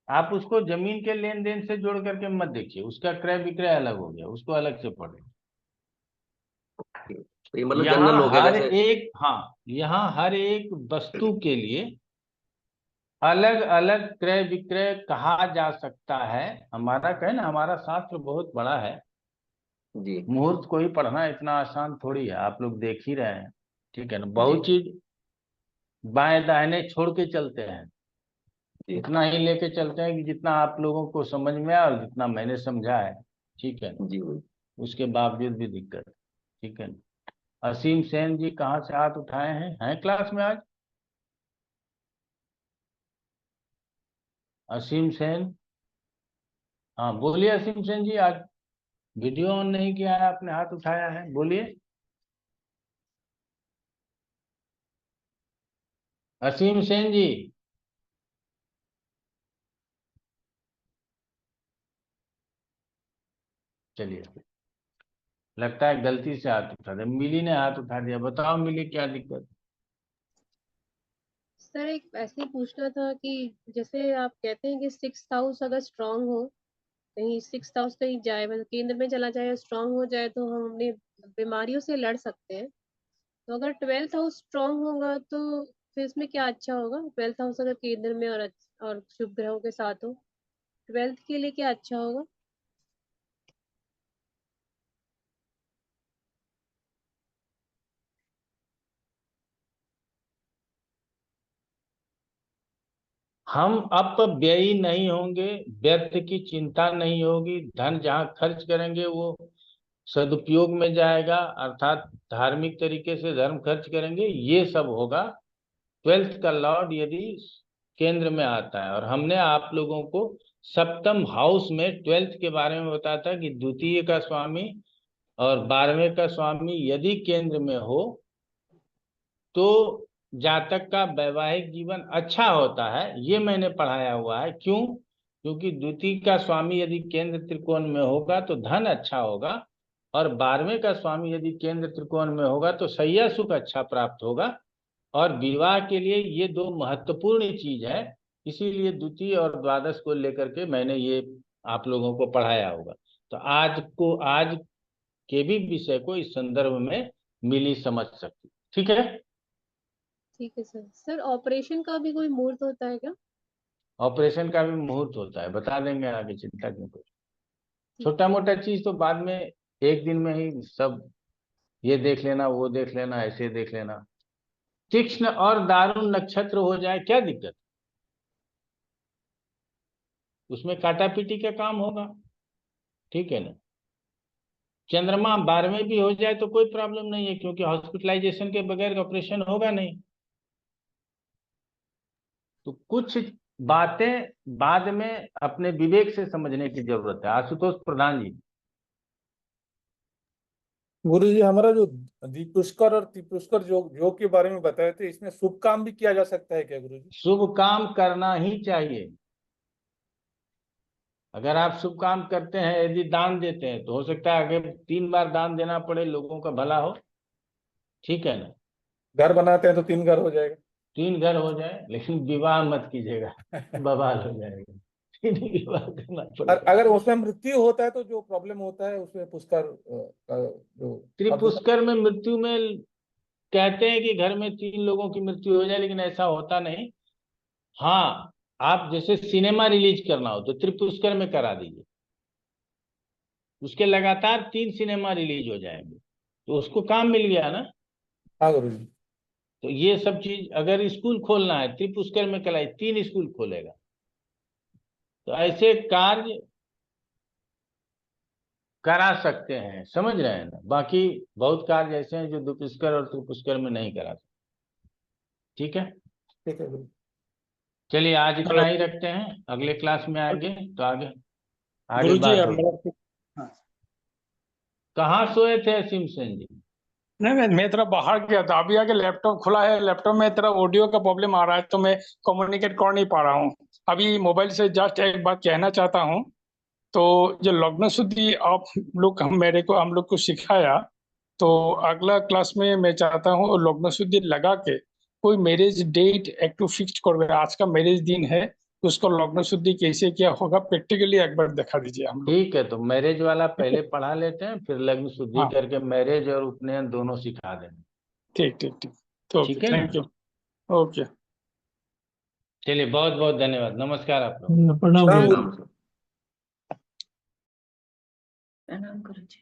B: आप उसको जमीन के लेन देन से जोड़ करके मत देखिए, उसका क्रय विक्रय अलग हो गया, उसको अलग से पढ़े।
I: तो ये मतलब जनरल हो गया जैसे।
B: यहाँ हर एक वस्तु के लिए अलग अलग क्रय विक्रय कहा जा सकता है। हमारा कहे ना, हमारा शास्त्र बहुत बड़ा है।
I: जी
B: मुहूर्त को ही पढ़ना इतना आसान थोड़ी है, आप लोग देख ही रहे हैं। ठीक है ना,
I: जी
B: बहुत चीज बाएं दाहिने छोड़ के चलते हैं।
I: जी
B: इतना ही लेके चलते हैं कि जितना आप लोगों को समझ में आया और जितना मैंने समझा है। ठीक है ना,
I: जी गुरु।
B: उसके बावजूद भी दिक्कत है। ठीक है ना। असीम सेन जी कहाँ से हाथ उठाए हैं क्लास में आज? असीम सेन, हाँ बोलिए असीम सेन जी। आज वीडियो ऑन नहीं किया है आपने, हाथ उठाया है, बोलिए। असीम सेन जी। चलिए, लगता है गलती से हाथ उठा दिया। मिली ने हाथ उठा दिया। बताओ मिली, क्या दिक्कत?
G: सर एक ऐसे ही पूछना था कि जैसे आप कहते हैं कि 6th हाउस अगर स्ट्रांग हो, कहीं 6th हाउस कहीं जाए, मतलब केंद्र में चला जाए, स्ट्रांग हो जाए, तो हम अपने बीमारियों से लड़ सकते हैं। तो अगर 12th हाउस स्ट्रांग होगा तो फिर इसमें क्या अच्छा होगा? 12th हाउस अगर केंद्र में और शुभ ग्रहों के साथ हो, 12th के लिए क्या अच्छा होगा?
B: हम अपव्ययी नहीं होंगे, व्यर्थ की चिंता नहीं होगी, धन जहाँ खर्च करेंगे वो सदुपयोग में जाएगा, अर्थात धार्मिक तरीके से धर्म खर्च करेंगे, ये सब होगा। 12th का लॉर्ड यदि केंद्र में आता है, और हमने आप लोगों को सप्तम हाउस में 12th के बारे में बताया था कि द्वितीय का स्वामी और 12वें का स्वामी यदि केंद्र में हो तो जातक का वैवाहिक जीवन अच्छा होता है। ये मैंने पढ़ाया हुआ है। क्यों? क्योंकि द्वितीय का स्वामी यदि केंद्र त्रिकोण में होगा तो धन अच्छा होगा, और 12वें का स्वामी यदि केंद्र त्रिकोण में होगा तो शैया सुख अच्छा प्राप्त होगा। और विवाह के लिए ये दो महत्वपूर्ण चीज है। इसीलिए द्वितीय और द्वादश को लेकर के मैंने ये आप लोगों को पढ़ाया होगा। तो आज के भी विषय को इस संदर्भ में मिली समझ सकती। ठीक है।
G: ठीक है सर। सर ऑपरेशन का भी कोई मुहूर्त होता है क्या?
B: ऑपरेशन का भी मुहूर्त होता है, बता देंगे आगे, चिंता क्यों करो।
G: ठीक
B: छोटा
G: है।
B: मोटा चीज तो बाद में, एक दिन में ही सब, ये देख लेना वो देख लेना ऐसे देख लेना। तीक्ष्ण और दारुण नक्षत्र हो जाए क्या दिक्कत? उसमें काटा पीटी का काम होगा। ठीक है ना। चंद्रमा 12वें भी हो जाए तो कोई प्रॉब्लम नहीं है, क्योंकि हॉस्पिटलाइजेशन के बगैर ऑपरेशन होगा नहीं। तो कुछ बातें बाद में अपने विवेक से समझने की जरूरत है। आशुतोष प्रधान जी।
F: गुरु जी, हमारा जो दीपुष्कर और तिपुष्कर योग के बारे में बताए थे, इसमें शुभ काम भी किया जा सकता है क्या गुरु जी?
B: शुभ काम करना ही चाहिए। अगर आप शुभ काम करते हैं, यदि दान देते हैं, तो हो सकता है आगे 3 बार दान देना पड़े, लोगों का भला हो। ठीक है ना।
F: घर बनाते हैं तो 3 घर हो जाएगा।
B: 3 घर हो जाए, लेकिन विवाह मत कीजिएगा, बवाल हो जाएगा। 3 विवाह करना
F: और
B: पड़ेगा।
F: अगर उसमें मृत्यु होता है तो जो प्रॉब्लम होता है उसमें पुष्कर का जो
B: त्रिपुष्कर में मृत्यु में कहते हैं कि घर में 3 लोगों की मृत्यु हो जाए, लेकिन ऐसा होता नहीं। हाँ, आप जैसे सिनेमा रिलीज करना हो तो त्रिपुष्कर में करा दीजिए, उसके लगातार 3 सिनेमा रिलीज हो जाएंगे, तो उसको काम मिल गया ना।
F: हाँ गुरुजी।
B: तो ये सब चीज, अगर स्कूल खोलना है त्रिपुष्कर में कराए, 3 स्कूल खोलेगा। तो ऐसे कार्य करा सकते हैं, समझ रहे हैं ना। बाकी बहुत कार्य ऐसे हैं जो दुपुष्कर और त्रिपुष्कर में नहीं करा सकते। ठीक है,
F: ठीक है गुरुजी।
B: चलिए आज इतना ही रखते हैं, अगले क्लास में आएंगे तो आगे आगे
C: गुरुजी
B: बात
C: अब
B: होगी।
C: मेरा
B: कहाँ सोए थे असीम सेन जी?
J: नहीं, मैं तेरा बाहर गया था, अभी आके लैपटॉप खुला है। लैपटॉप में तेरा ऑडियो का प्रॉब्लम आ रहा है, तो मैं कम्युनिकेट कर नहीं पा रहा हूँ। अभी मोबाइल से जस्ट एक बात कहना चाहता हूँ। तो जो लग्न शुद्धि आप लोग हम लोग को सिखाया, तो अगला क्लास में मैं चाहता हूँ लग्न शुद्धि लगा के कोई मैरिज डेट एक टू फिक्स कर। आज का मैरिज दिन है, तो उसको लग्न शुद्धि कैसे क्या होगा प्रैक्टिकली एक बार दिखा दीजिए हम लोग।
B: ठीक है, तो मैरिज वाला पहले पढ़ा लेते हैं, फिर लग्न शुद्धि
J: हाँ।
B: करके मैरिज और उपनयन दोनों सिखा देंगे।
J: ठीक ठीक ठीक, तो
B: ठीक है
J: थैंक
B: ना?
J: यू। ओके,
B: चलिए, बहुत बहुत धन्यवाद, नमस्कार आप लोग।
C: प्रणाम
F: प्रणाम
C: गुरुजी।
F: गुरुजी।
D: प्रणाम गुरुजी।